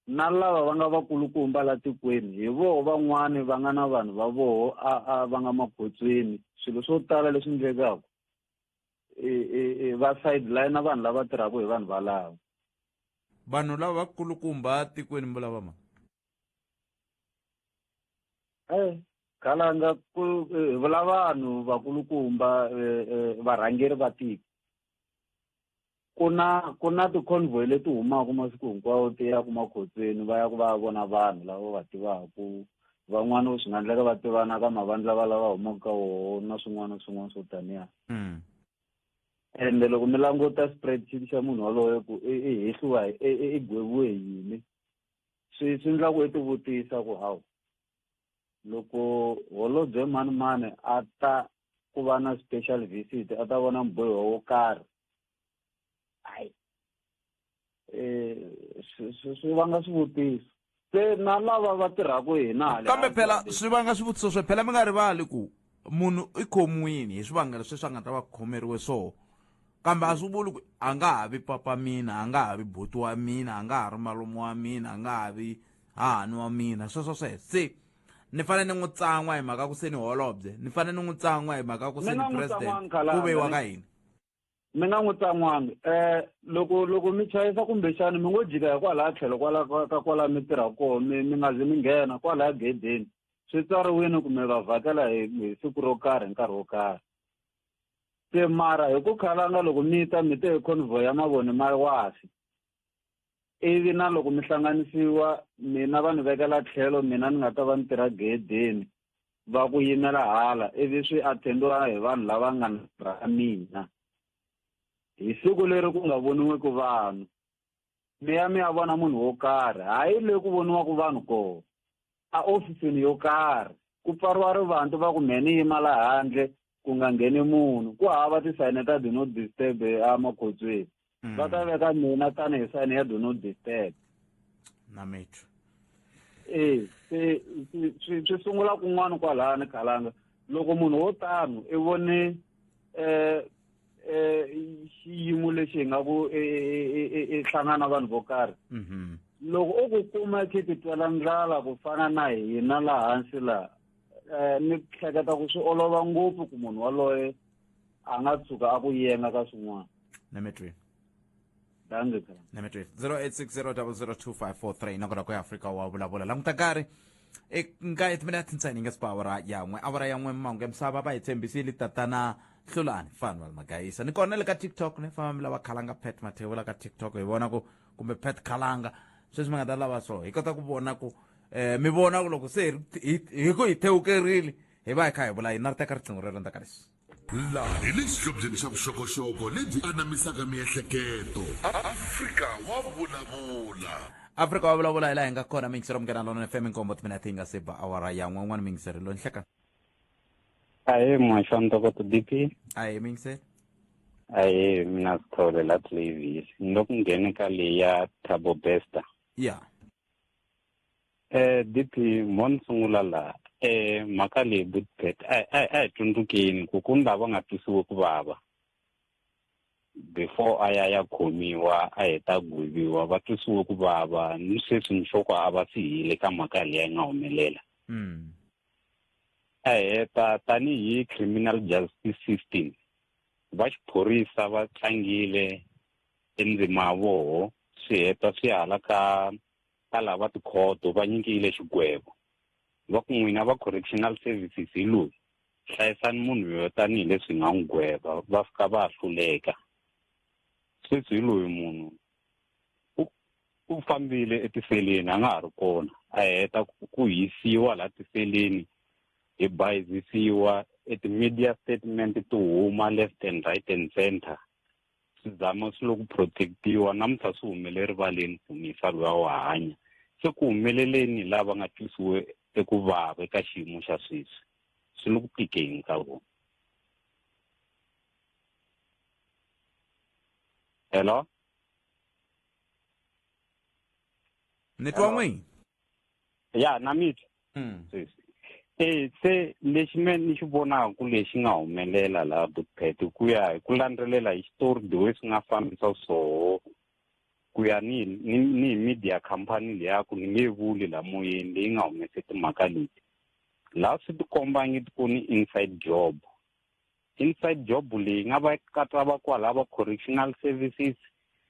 [SPEAKER 7] na lava va nga vakulukumba la tikweni hi voho van'wani va nga na vanhu va voho va nga makhotsweni swilo swo tala leswi endlekaka va sideline na vanhu lava tirhaka hi vanhu valava
[SPEAKER 1] vanhu lava vakulukumba tikweni mbulava ma
[SPEAKER 7] khalanga ku vula vanhu vakulukumba varhangeri va tiko ku na ti-convoy leti humaka masiku hinkwawo ti ya ku makhotsweni va ya ku va ya vona vanhu lava va tivaku van'wana swi nga endleka va tivana ka mavandla va lava humaka ka woho na swin'wana swo taniya ende loko mi languta spreadsheet xa munhu waloye ku i hehliwa i gweviwe yini swi endla ku i ti vutisa ku hawu loko holobye mani a ta ku va na special visit a ta vona mbohiwa wo karhi hayi swi vanga swivutiso se na lava va tirhaka hina
[SPEAKER 1] kambe phela swi vanga swivutiso swo phela mi nga rivali ku munhu i khomiwini hi swivangelo sweswi a nga ta va khomeriwe swoho kambe a swi vuli ku a nga ha vi papa mina a nga ha vi buti wa mina a nga ha ri malume wa mina a nga ha vi hahani wa mina sweswo se ni fanele ni n'wi tsan'wa hi mhaka ku se ni holobye ni fanele ni n'wi tsan'wa hi mhaka ku se ni president ku veyiwa ka hina
[SPEAKER 7] mi nga n'wi tsan'wangi loko mi chayisa kumbexani mi ngo jika hi kwalaha tlhelo kwala mi tirha koho mi nga zi mi nghena kwalaya gedeni swi tsariwini kumbe va vhakela hi siku ro karhi hi nkarhi wo karhi se mara hi ku khalanga loko mi ta mi te hi convoy ya mavoni ma wasi ivi na loko mi hlanganisiwa mina va ni vekela tlhelo mina ni nga ta va ni tirha gedeni va ku yimela hala ivi swi attendiwa hi vanhu lava nga ra mina hi siku leri ku nga voniweki vanhu mi ya vona munhu wo karhi hayi le ku voniwaka vanhu koho a ofisini yo karhi ku pfariwa rivanti va ku mheni yima la handle ku nga ngheni munhu ku hava tisayini ta do not disturb emakhotsweni va ta veka mina tanihi sayini ya do not disturb
[SPEAKER 1] na metro
[SPEAKER 7] swi sungula kun'wana kwalani khalanga loko munhu wo tano i vone xiyimo lexi hi nga ku i hlangana vanhu vo karhi loko u ku kuma khe titwela ndlala ku fana na hina laha hansi laha ni hleketa ku swi olova ngopfu ku munhu waloye a nga tshuka a ku yenga ka swin'wana
[SPEAKER 1] Nemetri
[SPEAKER 7] dange
[SPEAKER 1] Nemetri 0860002543 nakona ku Afrika wa vulavula languta nkarhi nka etiminati ntsena nge awara yan'we mangu misava va hi tshembisile tatana hlulani fani wal magayisa ni kona le ka TikTok ni famba mi lava khalanga pet mathevula ka TikTok hi vona ku kumbe pet khalanga sweswi mi nga ta lava so hi kota ku vona ku mi vona ku loko se hi ku hi thewukerile hi va hi kha hi vula hina ri teka riqingho rero ndzaka leswi
[SPEAKER 2] laha hi le xithobyeni xa vuxokoxoko lebyi anamisaka miehleketo Afrika wa vulavula
[SPEAKER 1] Afrika wa vulavula hi laha hi nga kona mingisero mugena lona FM nkombo timinati hi nga se ba awara yan'we n'wana mingiseri lo nhleka
[SPEAKER 8] Aye mwashantokoto DP
[SPEAKER 1] aye mingiseri
[SPEAKER 8] aye mina sithole la Levis ndokungena ka leya Thabo Besta
[SPEAKER 1] yeah
[SPEAKER 8] DP monsungula la mhaka leyi butpet a hi tundukeni ku ku ndava nga twisiwi ku vava before ya khomiwa a heta gwiviwa va twisiwe ku vava ni sweswi nhloko a va sihile ka mhaka leyi nga humelela a heta tanihi criminal justice system va xiphorisa va tlangile endzima ya voho swi heta swi hala ka lava tikhoto va nyikile xigwevo va ku n'wina va correctional services hi loyi hlayisani munhu yo tanihileswi nga n'wi gweva va fika va hluleka sweswi hi loyi munhu u fambile etiseleni a nga ha ri kona a heta ku hisiwa laha tiseleni hi bayizisiwa eti-media statement to huma left and right and center swi zama swi lo ku protectiwa namuntlha swi humele rivaleni ku misa luya wa hanya se ku humeleleni lava nga twisiwe eku vava eka xiyimo xa sweswi swi lo ku tikeni ka vona hello
[SPEAKER 1] ni twa n'wini
[SPEAKER 8] ya na miti se lexi me ni xi vonaku lexi nga humelela laha butpet ku ya hi ku landzelela hi xitori the way swi nga fambisa swoho ku ya ni media company leya ku ni nge vuli la moyeni leyi nga humese timhaka leti laha swi tikomba ngiti ku ni inside job leyi nga va katsa va kwala va correctional services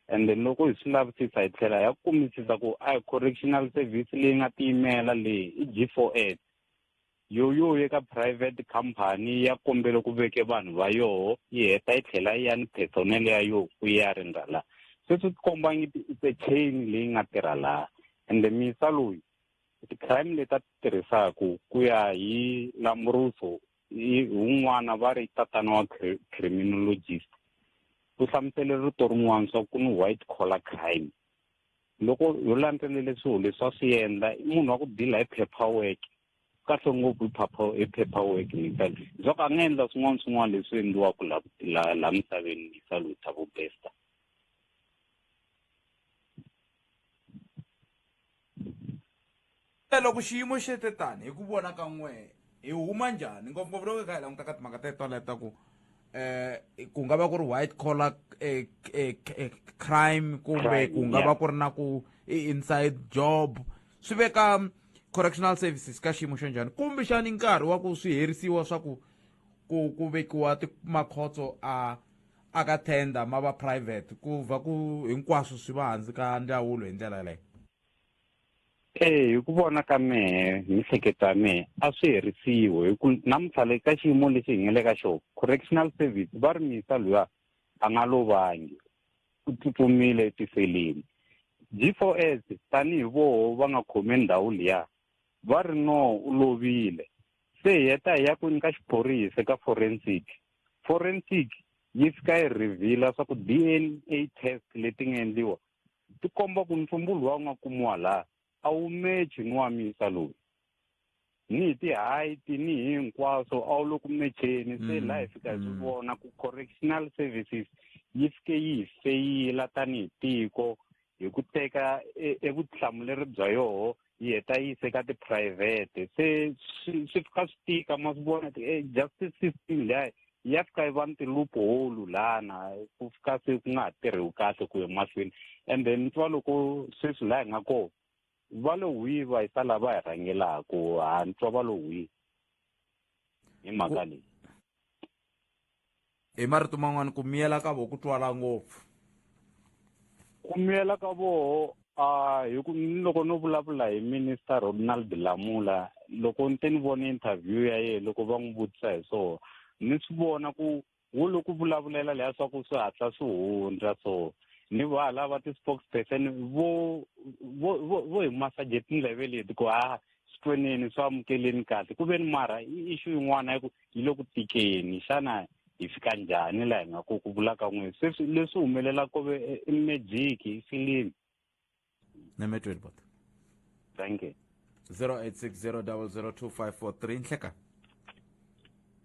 [SPEAKER 8] and then loko hi swi lavisisa hi tlhela ya kumisisa ku a hi correctional service leyi nga tiyimela leyi i G4S yo eka private company ya kombela ku veke vanhu va yoho yi heta yi tlhela yi ya ni personnel ya yo ku ya rindza la sweswi tikomba ngiti it's a chain leyi nga tirha laha ende misa loyi ti-crime leti a ti tirhisaku ku ya hi Lamruso hi un'wana va ri tatana wa criminologist ku hlamusele rito rin'wana swa ku ni white collar crime loko yo landzelele swilo leswi a swi endla i munhu wa ku dila hi paperwork kahle ngopfu hi paperwork misali zoko a nga endla swin'wana leswi endliwaka la misaveni misalo Thabo Besta
[SPEAKER 1] loko xiyimo xi tetani hi ku vona ka n'we hi huma njhani ngopfungopfu loko hi kha hi languta ka timhaka tetoleta ku ku nga va ku ri white collar crime kumbe ku nga va ku ri na ku inside job swi veka correctional services ka xiyimo xo njhani kumbe xani nkarhi wa ku swi herisiwa swa ku vekiwa makhotso a ka tender ma va private ku va ku hinkwaswo swi va hansi ka ndzawulo hi ndlela yaleyo
[SPEAKER 8] hi ku vona ka mehe hi miehleketo ya mehe a swi herisiwe hi ku namuntlha le ka xiyimo lexi hi nga le ka xona correctional service va ri misa luya a nga lovangi u tsutsumile etiseleni G4S tanihi voho va nga khome ndhawu liya va ri no u lovile se hi heta hi ya ku nyika xiphorisa ka forensic yi fika yi reveal swa ku DNA test leti nga endliwa ti komba ku ntsumbulu wa nga kumiwa laha a wu mechi ni wa misa lowu ni ti-height ni hinkwaswo a wu lo ku mecheni se laha hi fika hi swi vona ku correctional services yi fike yi hi feyila tanihi tiko hi ku teka vutihlamuleri bya yoho yi heta yi se ka tiphurayivhete se swi fika swi tika ma swi vona justice system leya ya fika yi va ni ti-loophole lana ku fika se ku nga ha tirhiwi kahle ku ya mahlweni and then twa loko sweswi laha hi nga kona va lo hwi va hi ta lava hi rhangelaku ni twa va lo hwi hi mhaka leyi
[SPEAKER 1] hi marito man'wana ku miyela ka vo ku twala ngopfu
[SPEAKER 8] ku miyela ka voho hi ku loko no vulavula hi minister Ronald Lamula loko ni te ni vona interview ya yena loko va n'wi vutisa hi swona ni swi vona ku wo loko vulavulela leya swa ku swi hatla swi hundza so ni va lava ti-spokesperson vo hi masajeti level leti ku switweneni swi amukeleni kahle ku ve ni mara issue yin'wana hi ku yi le ku tikeni xana hi fika njhani laha hi nga ku vula ka n'wina sweswi leswi humelelaka ku ve i magic i filimi
[SPEAKER 1] nemetweni bot
[SPEAKER 8] thank you
[SPEAKER 1] 0860002543 nhleka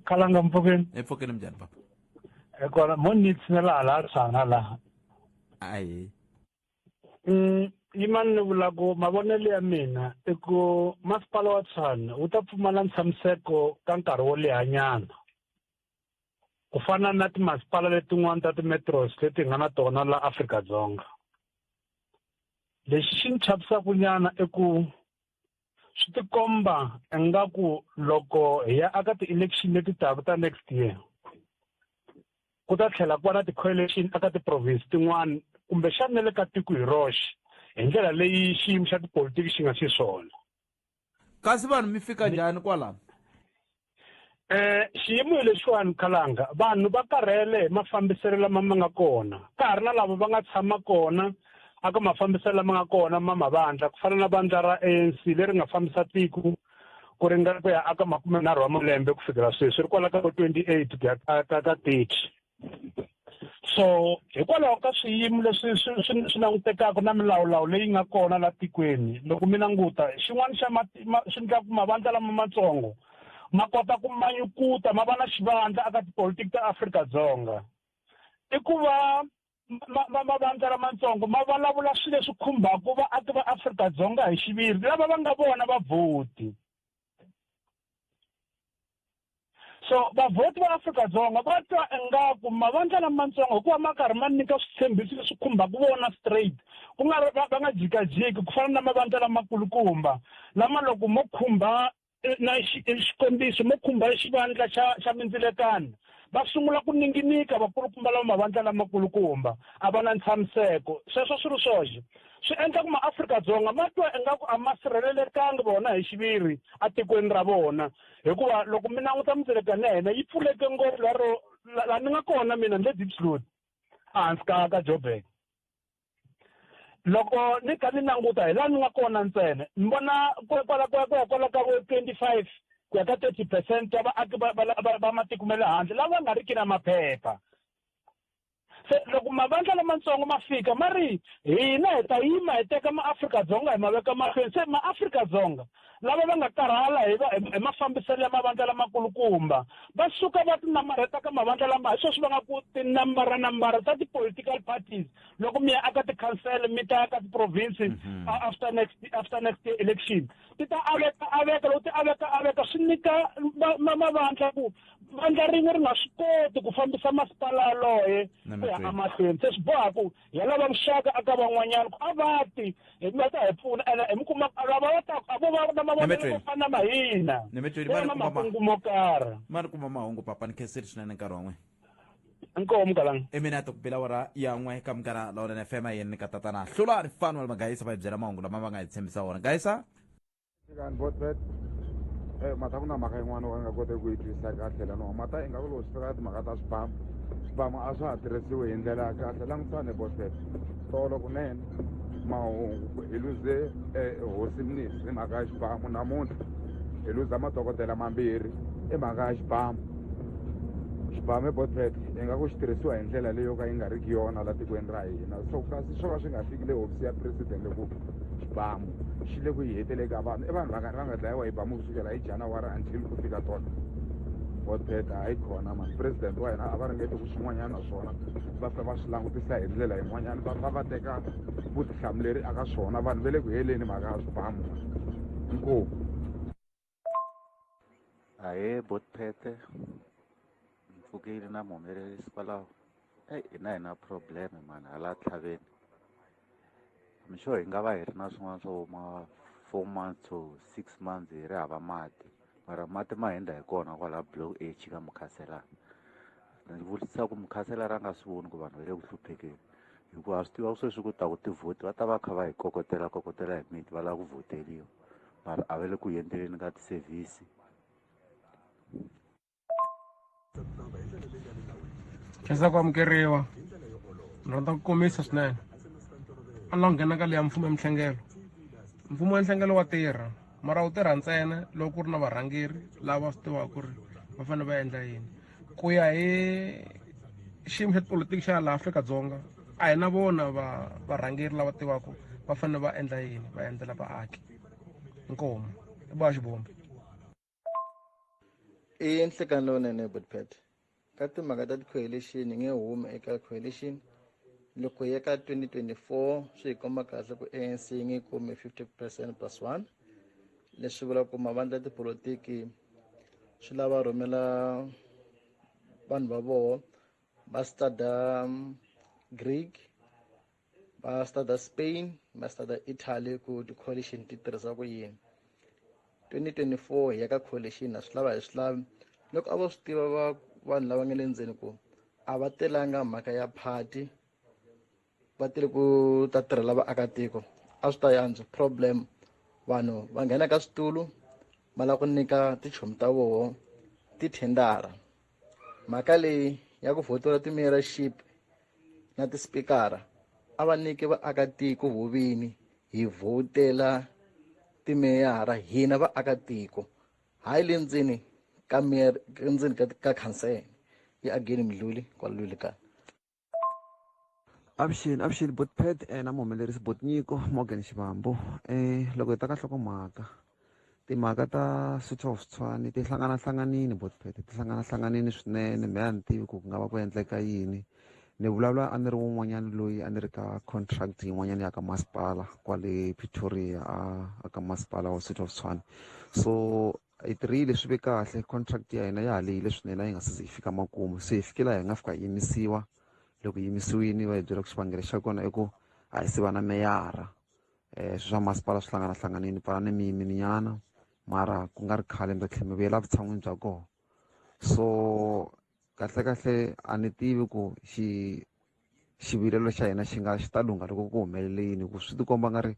[SPEAKER 9] kalanga
[SPEAKER 1] mpfokeni mjani papa
[SPEAKER 9] ekona mo ni tsinela la Tshwane la
[SPEAKER 1] ayi
[SPEAKER 9] yimani ni vula ku mavonelo ya mina i ku masipala wa Tshwane wu ta pfumala ntshamiseko ka nkarhi wo lehanyana ku fana na timasipala letin'wana ta ti-metros leti nga na tona la Afrika-Dzonga lexi xi ni chavisaka nyana i ku swi tikomba ingaku loko hi ya aka ti-election leti taka ta next year ku ta tlhela ku va na ti-coalition aka ti-province tin'wana kumbe xana le ka tiko hi roxe hi ndlela leyi xiyimo xa tipolitiki xi nga xiswona
[SPEAKER 1] kasi vanhu mi fika njhani kwalano
[SPEAKER 9] xiyimo hi lexiwani Khalanga vanhu va karhele hi mafambiselo lama ma nga kona ka ha ri na lava va nga tshama kona aka mafambiselo lama nga kona ma mavandla ku fana na vandla ra ANC leri nga fambisa tiko ku ringana ku ya aka 30 wa malembe ku fikela sweswi ri kwala ka 28 ku ya ka 30 so hikwalaho ka swiyimo leswi swi langutekaka na milawulawu leyi nga kona la tikweni loko mi languta xin'wana xa swi endlaku mavandla lama matsongo ma kota ku manyukuta ma va na xivandla aka tipolitiki ta Afrika-Dzonga i ku va mavandla lamatsongo ma vulavula swilo leswi khumbaka vaaki va Afrika-Dzonga hi xiviri lava va nga vona vavhoti so vavhoti va Afrika-Dzonga va twa ingaku mavandla lamatsongo hikuva ma karhi ma nyika switshembhiso leswi khumbaka vona straight ku nga va nga jikajiki ku fana na mavandla lamakulukumba lama loko mo khumba na xikombiso mo khumba xivandla xa mindzilekano va sungula ku ninginika vakulukumba lava mavandla lamakulukumba a va na ntshamiseko sweswo swi ri swoxe swi endla ku maAfrika-Dzonga ma twa ingaku a ma sirhelelekanga vona hi xiviri atikweni ra vona hikuva loko mi languta mindzilekano ya hina yi pfuleke ngopfu laha ni nga kona mina ni le Diepsloot ehansi ka Joburg loko ni kha ni languta hi laha ni nga kona ntsena ni vona kwala ka 25 ku ya ka 30% ya vaaki va matiko ma le handle lava nga riki na maphepha se loko mavandla lamatsongo ma fika ma ri hina hi ta yima hi teka maAfrika-Dzonga hi maveka mahlweni se maAfrika-Dzonga lava va nga karhala hi mafambiselo ya mavandla lamakulukumba va suka va ti namarheta ka mavandla lama hi sweswi va nga ku tinambara ta ti-political parties loko mi ya aka tikhansele mi ta ya ka ti-provinces after next election ti ta aveka loko ti aveka swi nyika mavandla ku vandla rin'we ri nga swi koti ku fambisa masipala yaloye ku ya amahlweni se swi boha ku hi lava vuxaka aka van'wanyana ku a va ti va ta hi pfuna ene hi mi kuma lava va ta vo va na mavonelo yo fana na hina na makungu mo karhi
[SPEAKER 1] ma ni kuma mahungu papa ni khenseli swinene nkarhi wa n'wina
[SPEAKER 9] inkomu Kalanga
[SPEAKER 1] mina to kubela wara ya n'we ka mugara la wona FM yeni ni ka tatana hlula ri fano wa magayisa va hi byela mahungu lama va nga hi tshembisa wona gayisa
[SPEAKER 10] kan botbet mata ku na mhaka yin'wana va nga koti ku yi twisisa kahle lano mata i nga ku loko swi fika timhaka ta swibamu a swa ha tirhisiwi hi ndlela ya kahle langutisani botbet tolo kunene mahungu hi luze hosi minisi hi mhaka ya xibamu namuntlha hi luza madokodela mambirhi i mhaka ya xibamu ebotpet ingaku xi tirhisiwa hi ndlela leyo ka yi nga riki yona la tikweni ra hina so kasi swo ka swi nga fikile hofisi ya presidente ku xibamu xi le ku hi hetele ka vanhu i vanhu va karhi va nga dlayiwa hi bamu kusukela hi January until ku fika tona botpet a yi khona mani president wa hina a va ringete ku swin'wanyana swona va fa va swi langutisa hi ndlela yin'wanyana va teka vutihlamuleri aka swona vanhu va le ku heleni mhaka ya swibamu inkomu
[SPEAKER 11] ahee botpete mfukile na muhumelerisi kwalaho hina hi na problem mani hala tlhaveni mixo hi nga va hi ri na swin'wana swo ma 4 months to 6 months hi ri hava mati mara mati ma hindza hi kona kwala block H ka Mukhaselana ni vutisa ku Mukhaselana a nga swi voni ku vanhu va le ku hluphekeni hikuva swi tiva sweswi ku ta ku tivhoti va ta va kha va hi kokotela hi miti va lava ku vhoteliwa mara a va le ku endleleni ka tisevhisi
[SPEAKER 6] khensa ku amukeriwa ni rhandza ku komisa swinene a ni la ku nghena ka leya mfumo ya mihlengelo mfumo wa nhlengelo wa tirha mara wu tirha ntsena loko ku ri na varhangeri lava swi tivaka ku ri va fanele va endla yini ku ya hi xiyimo xa tipolotiki xa laha Afrika-Dzonga a hi na vona varhangeri lava tivaka va fanele va endla yini va endlela vaaki inkomu i boha xivombi
[SPEAKER 12] i nhlekani lowunene botpet ka timhaka ta ti-coalition hi nge humi eka coalition loko hi ya ka 2024 swi hi komba kahle ku ANC yi nge kumi 50% plus 1 leswi vulaka ku mavandla ya tipolotiki swi lava rhumela vanhu va voho va studa Greek va studa Spain va studa Italy ku ti-coalition ti tirhisa ku yini 2024 hi ya ka coalition a swi lava hi swi lavi loko a va swi tiva vanhu lava nga le ndzeni ku a va telanga mhaka ya party va tele ku ta tirhela vaakatiko a swi ta yantswa problem vanhu va nghena ka switulu va lava ku nyika tichomi ta voho tithendara mhaka leyi ya ku vhoteriwa ti-mayorship na tispikara a va nyiki vaakatiko vuvini hi vhotela timeyara hina vaakatiko hayi le ndzeni ka ndzeni ka khansele yi ageni mdluli kwalulwe kaya
[SPEAKER 13] avuxeni botpet na muhumelerisi botnyiko Morgan Xivambu loko hi ta ka nhlokomhaka timhaka ta Sotho of Tshwane ti hlanganahlanganini botpet ti hlanganahlanganini swinene me a ni tivi ku nga va ku endleka yini ni vulavula a ni ri wun'wanyana loyi a ni ri ka contract yin'wanyana ya ka masipala kwale Pretoria a ka masipala wa Sotho of Tshwane so hi tirhile swi ve kahle contract ya hina ya ha lehile swinene a yi nga se hi fika makumu se hi fikela hi nga fika yimisiwa loko yimisiwini va hi byela ku xivangelo xa kona i ku a hi se va na meyara swi swa masipala swi hlanganahlanganini pfala ni miyimininyana mara ku nga ri khale mi tlhela mi vuyela vutshan'wini bya kona so kahle a ni tivi ku xivilelo xa hina xi ta lungha loko ku humelele yini ku swi tikomba nga ri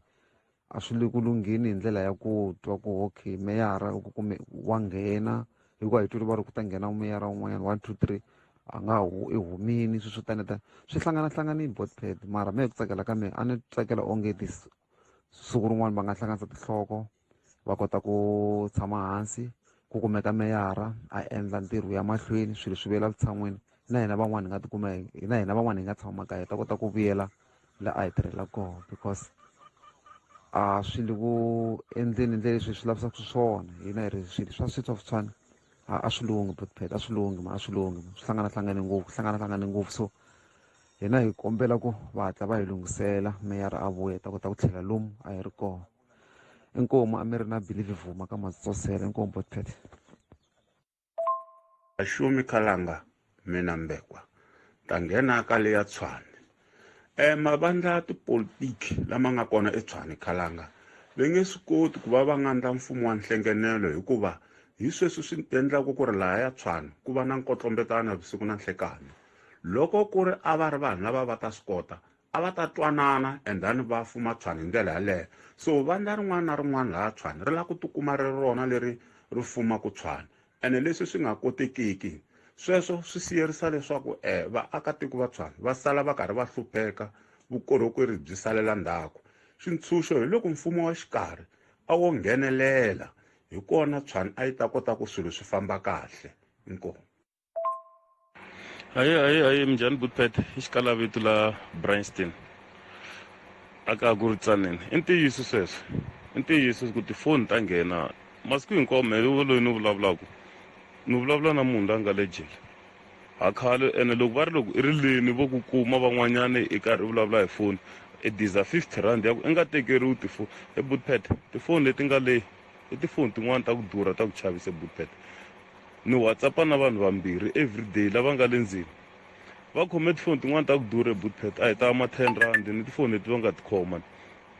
[SPEAKER 13] a swi le ku lungheni hi ndlela ya ku twa ku okay meyara ku wa nghena hikuva hi twile va ri ku ta nghena meyara wun'wanyana 1 2 3 a nga ehumini swi taneta swi hlanganahlanganini botpet mara me hi ku tsakela ka me a ni tsakela onge siku rin'wana va nga hlanganisa tinhloko va kota ku tshama hansi ku kumeka meyara a endla ntirho ya mahlweni swilo swi vuyela vutshan'wini na hina van'wani hi nga tshama makaya hi ta kota ku vuyela la a hi tirhela kona because a swi le ku endleni ndlela leswi swi lavisaka swona hina hi ri swilo swa Sotho of Tshwane a swi lungi botpet a swi lungi swi hlanganahlangane ngopfu so hina hi kombela ku va hatla va hi lungisela meyara a vuya ta kota ku tlhela lomu a hi ri kona inkomu a mi ri na believe vuma ka matsosela inkomu botpet
[SPEAKER 14] Ashumi Khalanga mina Mbekwa ta nghena ka le ya Tshwane mavandla tipolitiki lama nga kona eTshwane Khalanga ve nge swi koti ku va nga ndla mfumo wa nhlengenelo hikuva hi sweswi swi endlaku ku ri laha ya Tshwane ku va na nkotlombetana vusiku na nhlekani loko ku ri a va ri vanhu lava va ta swi kota a va ta twanana endhani va fuma Tshwane hi ndlela yaleyo so vandla rin'wana na rin'wana laha Tshwane ri la ku tikuma ri rona leri ri fuma ku Tshwane ene leswi swi nga kotekiki sweswo swi siyerisa leswaku vaakatiko va Tshwane va sala va karhi va hlupheka vukorhokeri byi salela ndzhaku swintshuxo hi loko mfumo wa xikarhi a wo nghenelela hi kona Tshwane a yi ta kota ku swilo swi famba kahle inkomu.
[SPEAKER 15] Hayi minjhani Butpet hi xikalavito la Bryanston aka ku ri tsanini i ntiyiso sweswo i ntiyiso ku tifoni ta nghena masiku hinkwawo mehe loyi ni vulavula na munhu la nga le jele ha khale ene loko va ri loko i ri leni vo ku kuma van'wanyana i karhi i vulavula hi foni i diza 50 rand ya ku i nga tekeriwi tifoni Butpet tifoni leti nga le i tifoni tin'wana ta ku durha ta ku chavisa Butpet ni WhatsApp na vanhu vambirhi everyday lava nga le ndzeni va khome tifoni tin'wana ta ku durha Butpet a hi ta ma 10 rand ni tifoni leti va nga ti khoma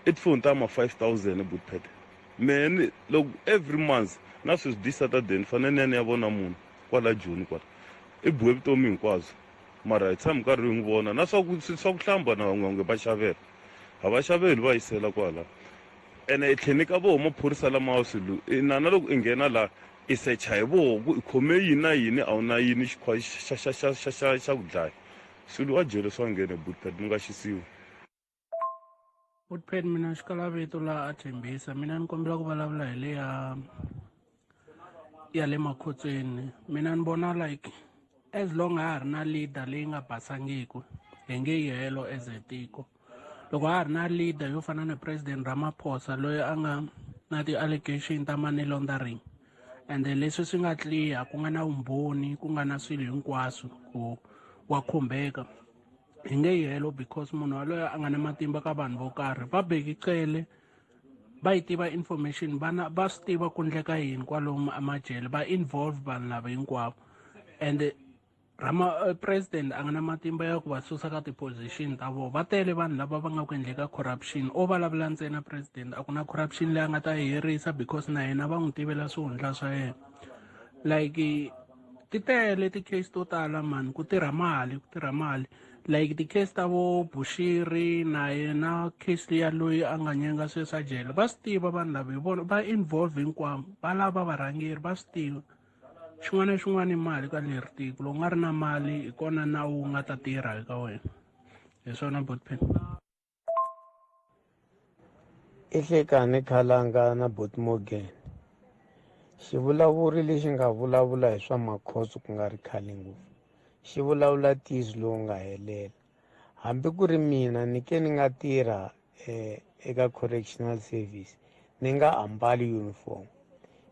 [SPEAKER 15] i tifoni ta ma 5000 Butpet mehe loko every month na sweswi di Saturday ni fanele ni ya vona munhu kwala Joni kwala i buwe vutomi hinkwabyo mara hi tshami karhi hi n'wi vona na swa ku hlamba na van'wange va xavela a va xaveli va yisela kwala ene i tlheni ka voho maphorisa lama swilo na loko i nghena la i secha hi voho ku i khome yini na yini a wu na yini xikhwa xa ku dlaya swilo wa jele swa nghene Butpet mi nga xisiwi.
[SPEAKER 16] Butpet mina xikalavito la a Thembisa mina ni kombela ku vulavula hi le ya le makhotsweni mina ni vona like as long ha ha ri na leader leyi nga basangiku hi nge yi helo as a tiko loko ha ha ri na leader yo fana na president Ramaphosa loyi a nga na ti-allegation ta money laundering ende leswi swi nga clear ku nga na vumbhoni ku nga na swilo hinkwaswo ku wa khumbeka hi nge yi helo because munhu waloye a nga na matimba ka vanhu vo karhi va bekicele va yi tiva information va swi tiva ku ndleka yini kwalomu amajele va involve vanhu lava hinkwavo and president a nga na matimba ya ku va susa ka ti-position ta vona va tele vanhu lava va nga ku endleka corruption o vulavula ntsena president a ku na corruption leyi a nga ta herisa because na yena va n'wi tivela swihundla swa yena like ti tele ti-case to tala mani ku tirha mali like ti-case ta vo Bushiri na yena case liya loyi a nga nyenga sweswi a jele va swi tiva vanhu lava hi vona va involve hinkwavo va lava varhangeri va swi tiva xin'wana na xin'wana i mali ka leri tiko loko nga ri na mali hi kona nawu nga ta tirha eka wena hi swona Butpet.
[SPEAKER 17] I hlekani Khalanga na Botmogen xivulavuri lexi nga vulavula hi swa makhotso ku nga ri khale ngopfu xi vulavula ntiyiso lowu nga helela hambi ku ri mina ni ke ni nga tirha eka correctional service ni nga ambali uniform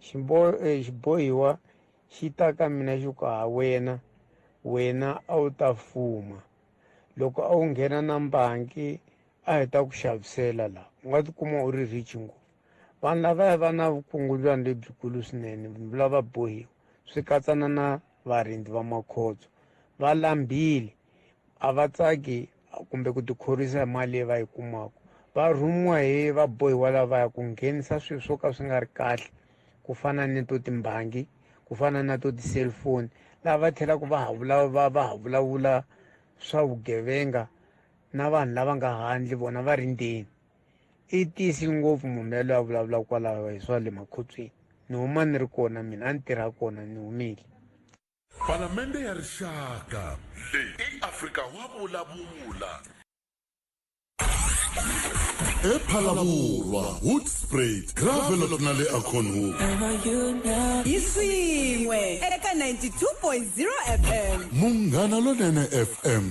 [SPEAKER 17] xibohiwa xi ta ka mina xi ku wena a wu ta fuma loko a wu nghena na mbangi a hi ta ku xavisela laha u nga tikuma u ri rich ngopfu vanhu lavaya va na vukungundzwana lebyikulu swinene lava bohiwa swi katsana na varindzi va makhotso va lambile a va tsaki kumbe ku tikhorwisa hi mali leyi va yi kumaka va rhumiwa hi vabohiwa lavaya ku nghenisa swilo swo ka swi nga ri kahle ku fana ni to timbangi ku fana na to ti-cellphone laha va tlhelaka va ha vulavula swa vugevenga na vanhu lava nga handle vona va ri ndzeni i tiyisi ngopfu munhu yaloye a vulavula kwalaho hi swa le makhotsweni ni huma ni ri kona mina a ni tirha kona ni humile.
[SPEAKER 2] Palamende ya rixaka leyi i Afrika wa vulavula ePhalavula Hoedspruit Gravelot na le Akhonhu
[SPEAKER 18] isiwe eka 92.0 FM
[SPEAKER 2] Munghana Lonene FM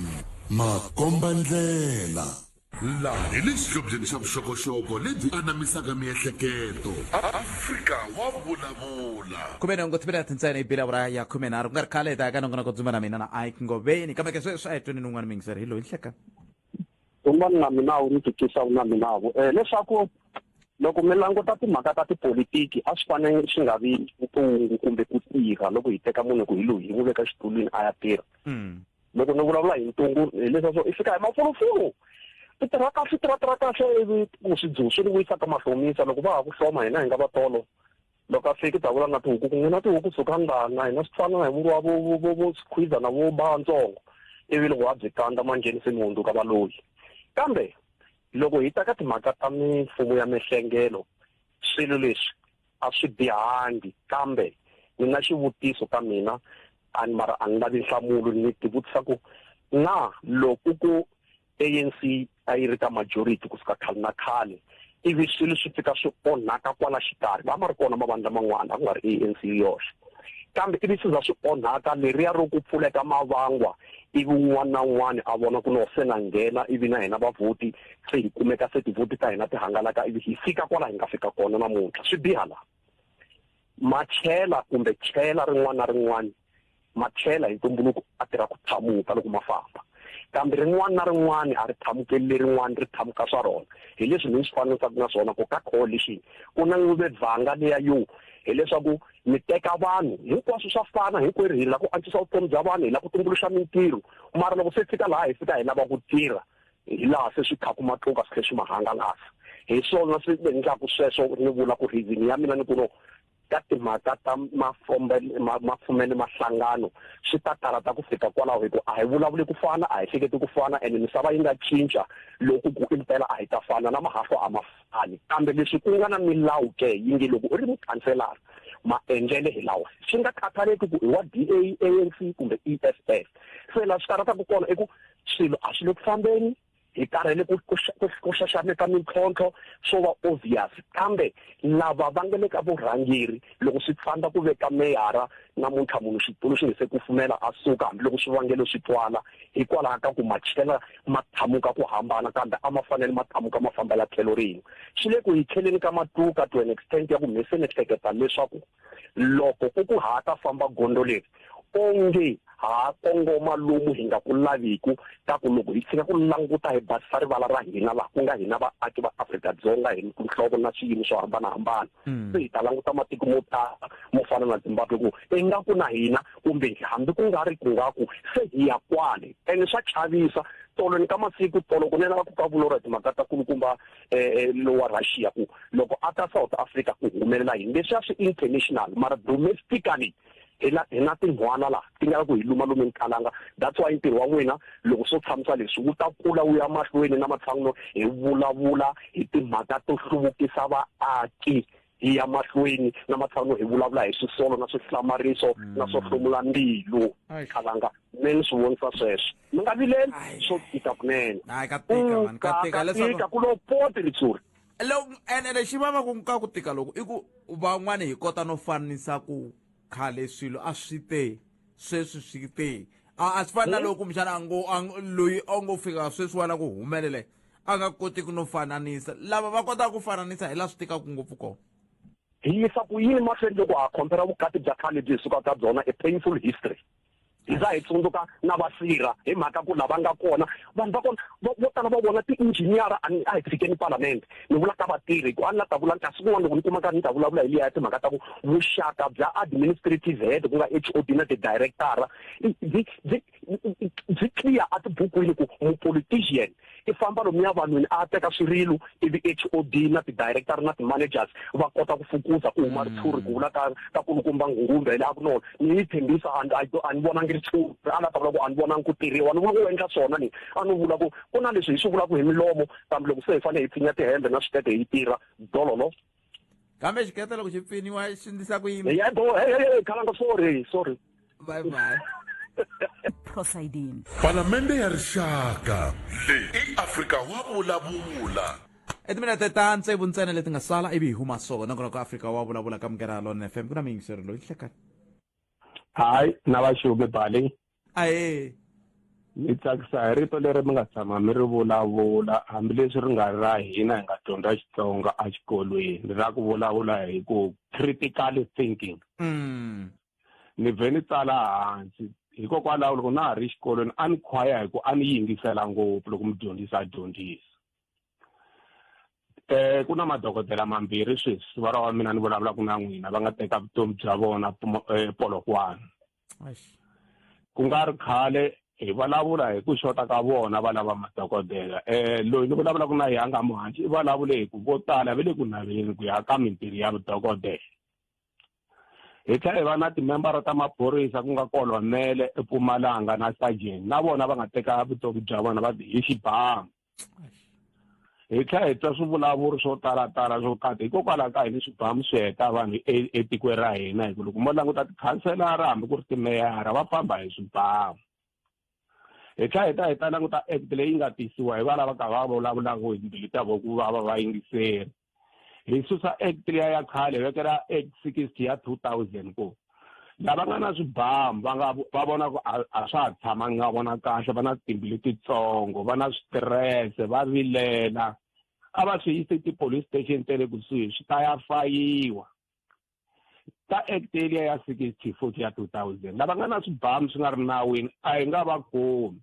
[SPEAKER 2] makomba ndlela la hi le xihlobyeni xa vuxokoxoko lebyi anamisaka miehleketo Afrika wa vulavula
[SPEAKER 1] kumene ngothimela tintsene ibila ya khumenharhu ku nga ri khale ta ka nongonoko dzuma na mina na Ike Ngobeni kambe ke sweswi a hi tweni nun'wana Vayingiseri hi loyi nhleka
[SPEAKER 6] un'wana na mina wu ni tikisa na minavo leswaku loko mi languta timhaka ta tipolitiki a swi fanele swi nga vi ntungu kumbe ku tirha loko hi teka munhu ku hi loyi hi n'wi veka xitulwini a ya tirha loko ni vulavula hi ntungu hileswaku i fika hi mafulufulu ti tirha kahle ivi ku swidzuwa swi ni vuyisaka mahlomisa loko va ha ku hloma hina hi nga va tolo loko a fiki ta vula na tihuku ku nghena tihuku suka ngana hina swi fana na hi muru wa vo squeezer na vo bantsongo ivi loko wa byi kandza mangenisi ni hundzuka valoyi kambe loko hi ta ka timhaka ta mifumo ya mihlengelo swilo leswi a swi bihangi kambe ni na xivutiso ka mina mara a ni lavi nhlamulo ni tivutisa ku na loko ku ANC a yi ri ka majority kusuka khale na khale
[SPEAKER 19] ivi swilo swi fika swi onhaka kwala xikarhi va ma ri kona mavandla man'wana a ku nga ri ANC yoxe kambe ivi swi za swi onhaka leriya ro ku pfuleka mavangwa ivi un'wana na un'wana a vona ku no se na nghena ivi na hina vavhoti se hi kumeka se tivhoti ta hina ti hangalaka ivi hi fika kwala hi nga fika kona namuntlha swi biha la machela kumbe chela rin'wana na rin'wana machela hi ntumbuluko a tirha ku tshamuka loko ma famba kambe rin'wana na rin'wana a ri thamukeli lerin'wana ri thamuka swa rona hi leswi ni swi fanisaka na swona ku ka coalition ku na nguve vhanga leya yo hileswaku mi teka vanhu hinkwaswo swa fana hinkwerhu hi lava ku antswisa vutomi bya vanhu hi lava ku tumbuluxa mintirho mara loko se fika laha hi fika hi lava ku tirha hi laha se swi khaku matluka swi tlhe swi mahangalasa hi swona swi endlaku sweswo ni vula ku reason ya mina ni ku no ka timhaka ta mafumele mahlangano swi ta tarata ku fika kwalaho hi ku a hi vulavuli ku fana a hi hleketi ku fana ene misava yi nga cinca loko ku impela a hi ta fana na mahahlo a ma fani kambe leswi ku nga na milawu ke yi nge loko u ri mukhanselara maendlele hi lawa swi nga khathaleki ku i wa DA ANC kumbe EFF se la swi tarataku kona i ku swilo a swi le ku fambeni hi karhele ku xaxameta mintlhontlho swo va obvious kambe lava va nga le ka vurhangeri loko swi famba ku veka meyara namuntlha munhu xitulu xi nge se ku fumela a suka hambiloko swivangelo swi twala hikwalaho ka ku machela ma thamuka ku hambana kambe a ma fanele ma thamuka ma fambela tlhelo rin'we swi le ku hi tlheleni ka matluka to an extent ya ku mme se ni hleketa leswaku loko ku hata famba gondo leri onge ha kongoma lomu hi nga ku laviku ta ku loko hi tshika ku languta hi basisa rivala ra hina laha ku nga hina vaaki va Afrika-Dzonga hi tinhlovo na swiyimo swo hambanahambana se hi ta languta matiko mo tala mo fana na Zimbabwe ku ingaku na hina kumbe hambi ku nga ri ku ngaku se hi ya kwale ene swa chavisa tolo ni ka masiku tolo ku nena va ku ka vulora timhaka ta kulukumba lowa Russia ku loko ata South Africa ku humelela hi leswi swi international mara domestically hi na tin'wana laha ti nga ku hi lumalumeni kalanga that's why ntirho wa n'wina loko swo tshamisa leswi wu ta kula wu ya mahlweni na matshango hi vulavula hi timhaka to hluvukisa vaaki hi ya mahlweni na matshango hi vulavula hi swisolo na swihlamariso na swo hlomula mbilu kalanga meni swi vonisa sweswo mi nga vileli swo tika kunene
[SPEAKER 1] ka tika leswaku
[SPEAKER 19] ku lo poti ritshuri
[SPEAKER 1] ene lexi vava ku ka ku tika loko i ku van'wana hi kota no fanisa ku khale swilo a swi te sweswi swi te a swi fani na loko mxana loyi a ngo fika sweswi wana ku humelele a nga koti ku no fananisa lava va kota ku fananisa hi la swi tikaku ngopfu kona
[SPEAKER 19] hi yisa ku yini mahlweni loko ha khompera vukati bya khale byi suka ka byona a painful history hi za hi tsundzuka na vasirha hi mhaka ku lava nga kona vanhu va kona vo tala va vona ti-engineer a hi fikeni parliament ni vula ka vatirhi ku a ni la ta vula kasi kun'wana loko ni kuma nkarhi ni ta vulavula hi liya ya timhaka ta ku vuxaka bya administrative head ku nga HOD na ti-directora byi clear a tibukwini ku mupolitician i famba lomuya vanhwini a teka swirilo ivi HOD na ti-director na ti-managers va kota ku fukuza ku huma ritshuri ku vula ka kulukumba ngungumbe hi le a ku nona ni yi tshembisa a ni vonangi ritshuri a la ta vula ku a ni vonangi ku tirhiwa ni vula ku endla swona ni a ni vula ku ku na leswi hi swi vulaka hi milomo kambe loko se hi fanele hi pfinya tihembe na swikete hi tirha dololo
[SPEAKER 1] kambe xikete loko xi pfiniwa xi ndlisa ku yini
[SPEAKER 19] khalanga sorry
[SPEAKER 1] bye bye
[SPEAKER 18] Prosiding.
[SPEAKER 2] Palamende ya rixaka leyi i Afrika wa vulavula.
[SPEAKER 1] Timinete ta tsevu ntsena leti nga sala ivi hi huma swona ku Afrika wa vulavula ka Mugera Lona FM ku na Vayingiseri loyi hlekani
[SPEAKER 6] hayi na vaxumi bali
[SPEAKER 1] aye
[SPEAKER 6] mi tsakisa hi rito leri mi nga tshama mi ri vulavula hambileswi ri nga ra hina hi nga dyondza Xitsonga a xikolweni ra ku vulavula hi ku critical thinking ni vhe ni tsala hansi hikokwalaho loko na ha ri xikolweni a ni khwaya hi ku a ni yingisela ngopfu loko mi dyondzisa ku na madokodela mambirhi sweswi va wa mina ni vulavulaka na n'wina va nga teka vutomi bya vona Polokwane ku nga ri khale hi vulavula hi ku xota ka vona va lava madokodela loyi ni vulavulaka na yanga muhanci i vulavule hi ku vo tala va le ku naveni ku ya ka mintirho ya vudokodela hi tlhela hi va na timembara ta maphorisa ku nga kolonele eMpumalanga na sergeant na vona va nga teka vutomi bya vona va hi xibamu hi tlhela hi twa swivulavuri swo talatala swo kati hikokwalaho ka yini swibamu swi heta vanhu etikweni ra hina hi ku loko mo languta tikhanselara hambi ku ri timeyara va famba hi swibamu hi tlhela hi ta languta act leyi nga tisiwa hi va lava ka va vulavulaka hi timbilu ta vo ku vava vayingiseri hi susa act leya ya khale vekela act 60 ya 2000 ku lava nga na swibamu va vona ku a swa ha tshama nga vona kahle va na timbilu titsongo va na switirese va vilela a va swi yise ti-police station te le kusuhi swi ta ya fayiwa ka act leya ya 60 ya 2000 lava nga na swibamu swi nga ri nawini a hi nga va khomi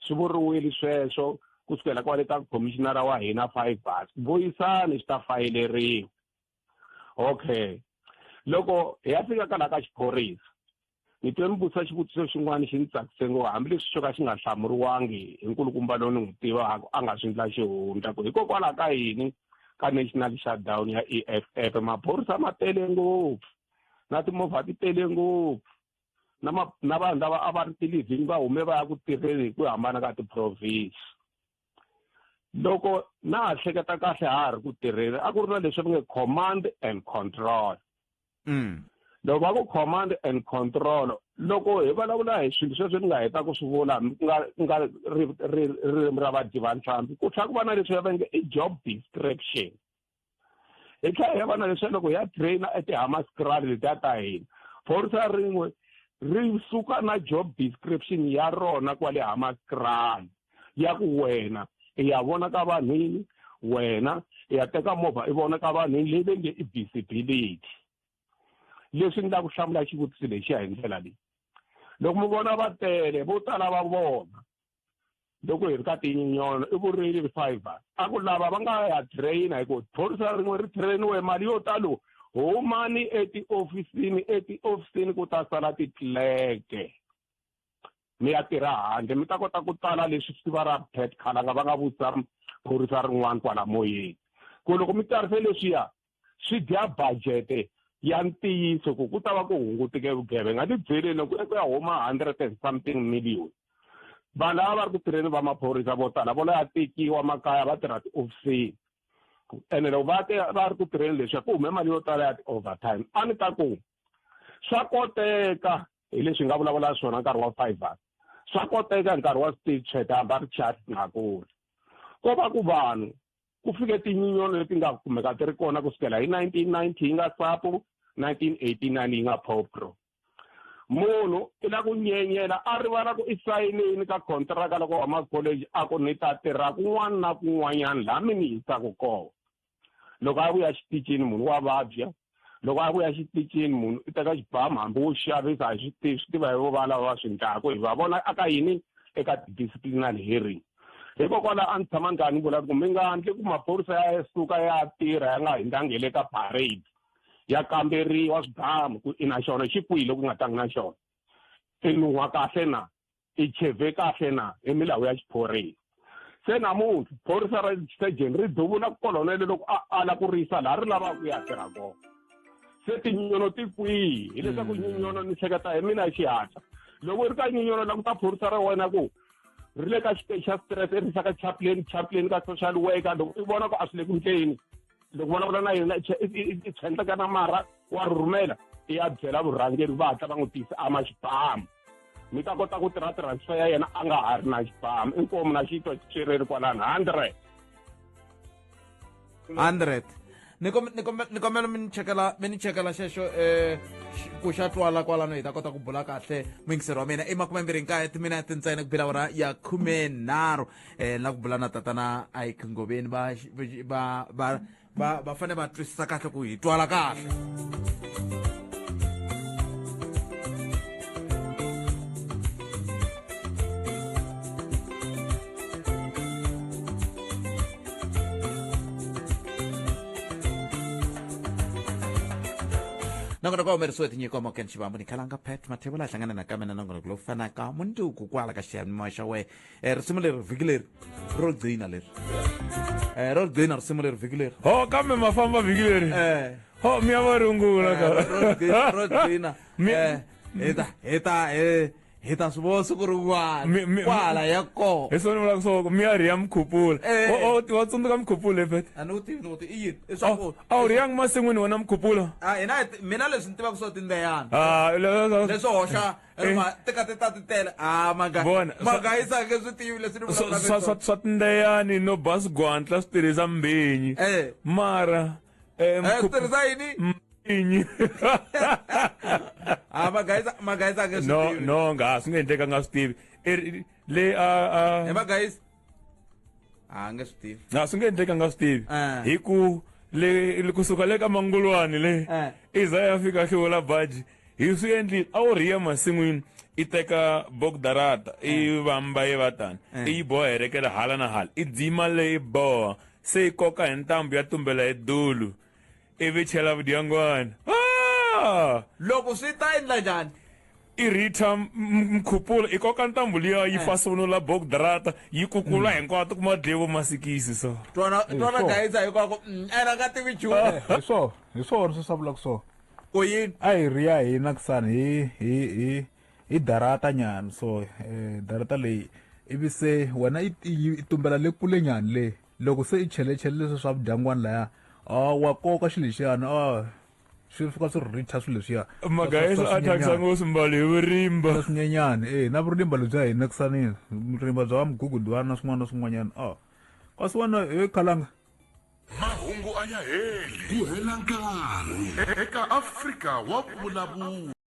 [SPEAKER 6] swi vuriwile sweswo kusukela kwale ka commissionera wa hina 5 bus vuyisani swi ta fayileriwa okay loko hi ya fika ka la ka xiphorisa ni twe mbusa xivutiso xin'wana xi ni tsakise ngopfu hambileswi xo ka xi nga hlamuriwangi hi nkulukumba lowu ni n'wi tivaka a nga swi endla xihundla ku hikokwalaho ka yini ka national shutdown ya EFF maphorisa ma tele ngopfu na timovha ti tele ngopfu na vanhu lava a va ri tilivhini va hume va ya ku tirheni hi ku hambana ka ti-province loko na ha hleketa kahle ha ri ku tirheni a ku ri na leswi va nge command and control loko va ku command and control loko hi vulavula hi swilo sweswi ni nga heta ku swi vula nga ririmi ra vadyivanhlampfi ku tlhela ku va na leswi va nge i job description hi tlhela hi va na leswi loko ya trainer etihamaskrali letiya ta hina phorisa rin'we ri suka na job description ya rona kwale hamaskrali ya ku wena i ya vona ka vanhwini wena i ya teka movha i vona ka vanhwini leyi ve nge i visibility leswi ni la ku hlamula xivutiso lexiya hi ndlela leyi loko mi vona va tele vo tala va vona loko hi ri ka tinyinyona i vurili 5 a ku lava va nga ya traina hi ku phorisa rin'we ri trainiwe mali yo talo humani etiofisini ku ta sala titleke mi ya tirha handle mi ta kota ku tsala leswi swi va ra pet khalanga va nga vutisa phorisa rin'wana kwala moyeni ku loko mi tarise leswiya swi dya budget ya ntiyiso ku ta va ku hunguteke vugevenga ni byeleni ku ya huma 100 and something million vanhu lava va ri ku tirheni va maphorisa vo tala vo ya tekiwa makaya va tirha tiofisini ene loko va ri ku tirheni leswi ku hume mali yo tala ya ti-overtime a ni ta ku swa koteka hi leswi nga vulavula swona nkarhi wa 5 swa koteka hi nkarhi wa stage chat hamba ri chat ngakulu ko va ku vanhu ku fike tinyinyoni leti nga kumeka ti ri kona kusukela hi 1990 yi nga sapu 1989 yi nga popro munhu i la ku nyenyela a rivala ku i sayinini ka kontraka loko huma college a ku ni ta tirha kun'wana na kun'wanyana laha mi ni yisaka kona loko a vuya xiticini munhu wa vabya loko a vuya xiticini munhu i teka xibamu hambi wo xavisa hi swi tiva hi vo va lava va swi ndlaku hi va vona aka yini eka ti-disciplinary hearing hikokwalaho a ni tshama ni kha ni vula ku mi nga handle ku maphorisa ya suka ya tirha ya nga hindangele ka parade ya kamberiwa swibamu ku i na xona xi kwihi loko nga tangi na xona i nuhwa kahle na i cheve kahle na hi milawu ya xiphorisa se namuntlha phorisa ra station ri duvula kolonele loko a ala ku risa laha ri lavaka ku ya tirha kona se tinyono ti kwihi hileswaku nyinyono ni hleketa hi mina hi xihatla loko i ri ka nyinyono la ku ta phorisa ra wena ku ri le ka xiteji xa stress i risa ka chaplain ka social worker loko i vona ku a swi le ku ndleni loko vulavula na yena i tshwentleka na mara wa rhumela i ya byela vurhangeri va hatla va n'wi tisa ama xibamu mi ta kota ku tirha transfer ya yena a nga ha ri na xibamu inkomu na xitwa xireri kwalani
[SPEAKER 1] 100 ni kombela mi ni chekela xexo ku xa twala kwalano hi ta kota ku bula kahle muyingiseri wa mina i 29 timinete ntsena ku bila ora ya 13 na ku bula na tatana Ike Ngobeni va fane va twisisa kahle ku hi twala kahle nongona kwa umerisiwe tinyiko mo ken xivambo ni khalanga pet mathevula a hlangana na ka mina nongona ku lo fanaka munduku kwala ka xiyanimoya xa we risimu leri vhiki leri ro gcina leri ro gcina risimu leri vhiki leri
[SPEAKER 20] ho kambe mafamba vhiki leri ho mi ya va rungula
[SPEAKER 1] ro gcina heta hi ta swi vona siku rin'wana kwala ya kona
[SPEAKER 20] hi swona vulaka swo miyari ya mkhupula wa tsundzuka mkhupula pete
[SPEAKER 1] a ni wu tivi i yini i swakudya
[SPEAKER 20] a wu ri yangi masin'wini wona mkhupula
[SPEAKER 1] mina leswi ni tivaka swo tindeyana
[SPEAKER 20] leswo
[SPEAKER 1] hoxa tika ti tele magayisake swi tivi leswi ni vulavulaka
[SPEAKER 20] swa tindeyani no basi gwantla swi tirhisa mbinyi mara
[SPEAKER 1] tirhisa yini
[SPEAKER 20] mbinyi
[SPEAKER 1] magayisake
[SPEAKER 20] no nga swi nge endleka nga swi tivi le
[SPEAKER 1] magayisi nge swi tivi
[SPEAKER 20] swi nge endleka nga swi tivi hi ku kusuka le ka mangulwani le i za ya fika hluvula baji hi swi endlile a wu ri ya masin'wini i teka bogdarata i vamba yi va tani i yi boha herekela hala na hala i dzima leyi boha se i koka hi ntambu ya tumbela hi dulu ivi chela vudyangwana
[SPEAKER 1] loko swi ta endla njhani
[SPEAKER 20] i rita mkhupula i koka ntambu liya yi fasunula bogdarata yi kukula hinkwato kuma dlevo masikisi so
[SPEAKER 1] twana gayisa hinkwako ena nga tivi nchumu
[SPEAKER 10] hi swona swi swa vulaka so
[SPEAKER 1] ku yini
[SPEAKER 10] a hi ri ya hina kusani hi darata nyana so darata leyi ivi se wena i tumbela le kule nyana le loko se i chelechele leswi swa vudyangwani laya wa koka xilo lexiyani swi fika swi rita swilo leswiya
[SPEAKER 20] magayisa a thakisangi wo swimbalo hi vurimba
[SPEAKER 10] swinyenyani na vurimba lebyi a hi nakisanini vurimba bya va mugugudwana na swin'wana na swin'wanyana kasi wona he khalanga
[SPEAKER 2] mahungu a ya heli ku hela nkarhi eka Afrika wa vulavula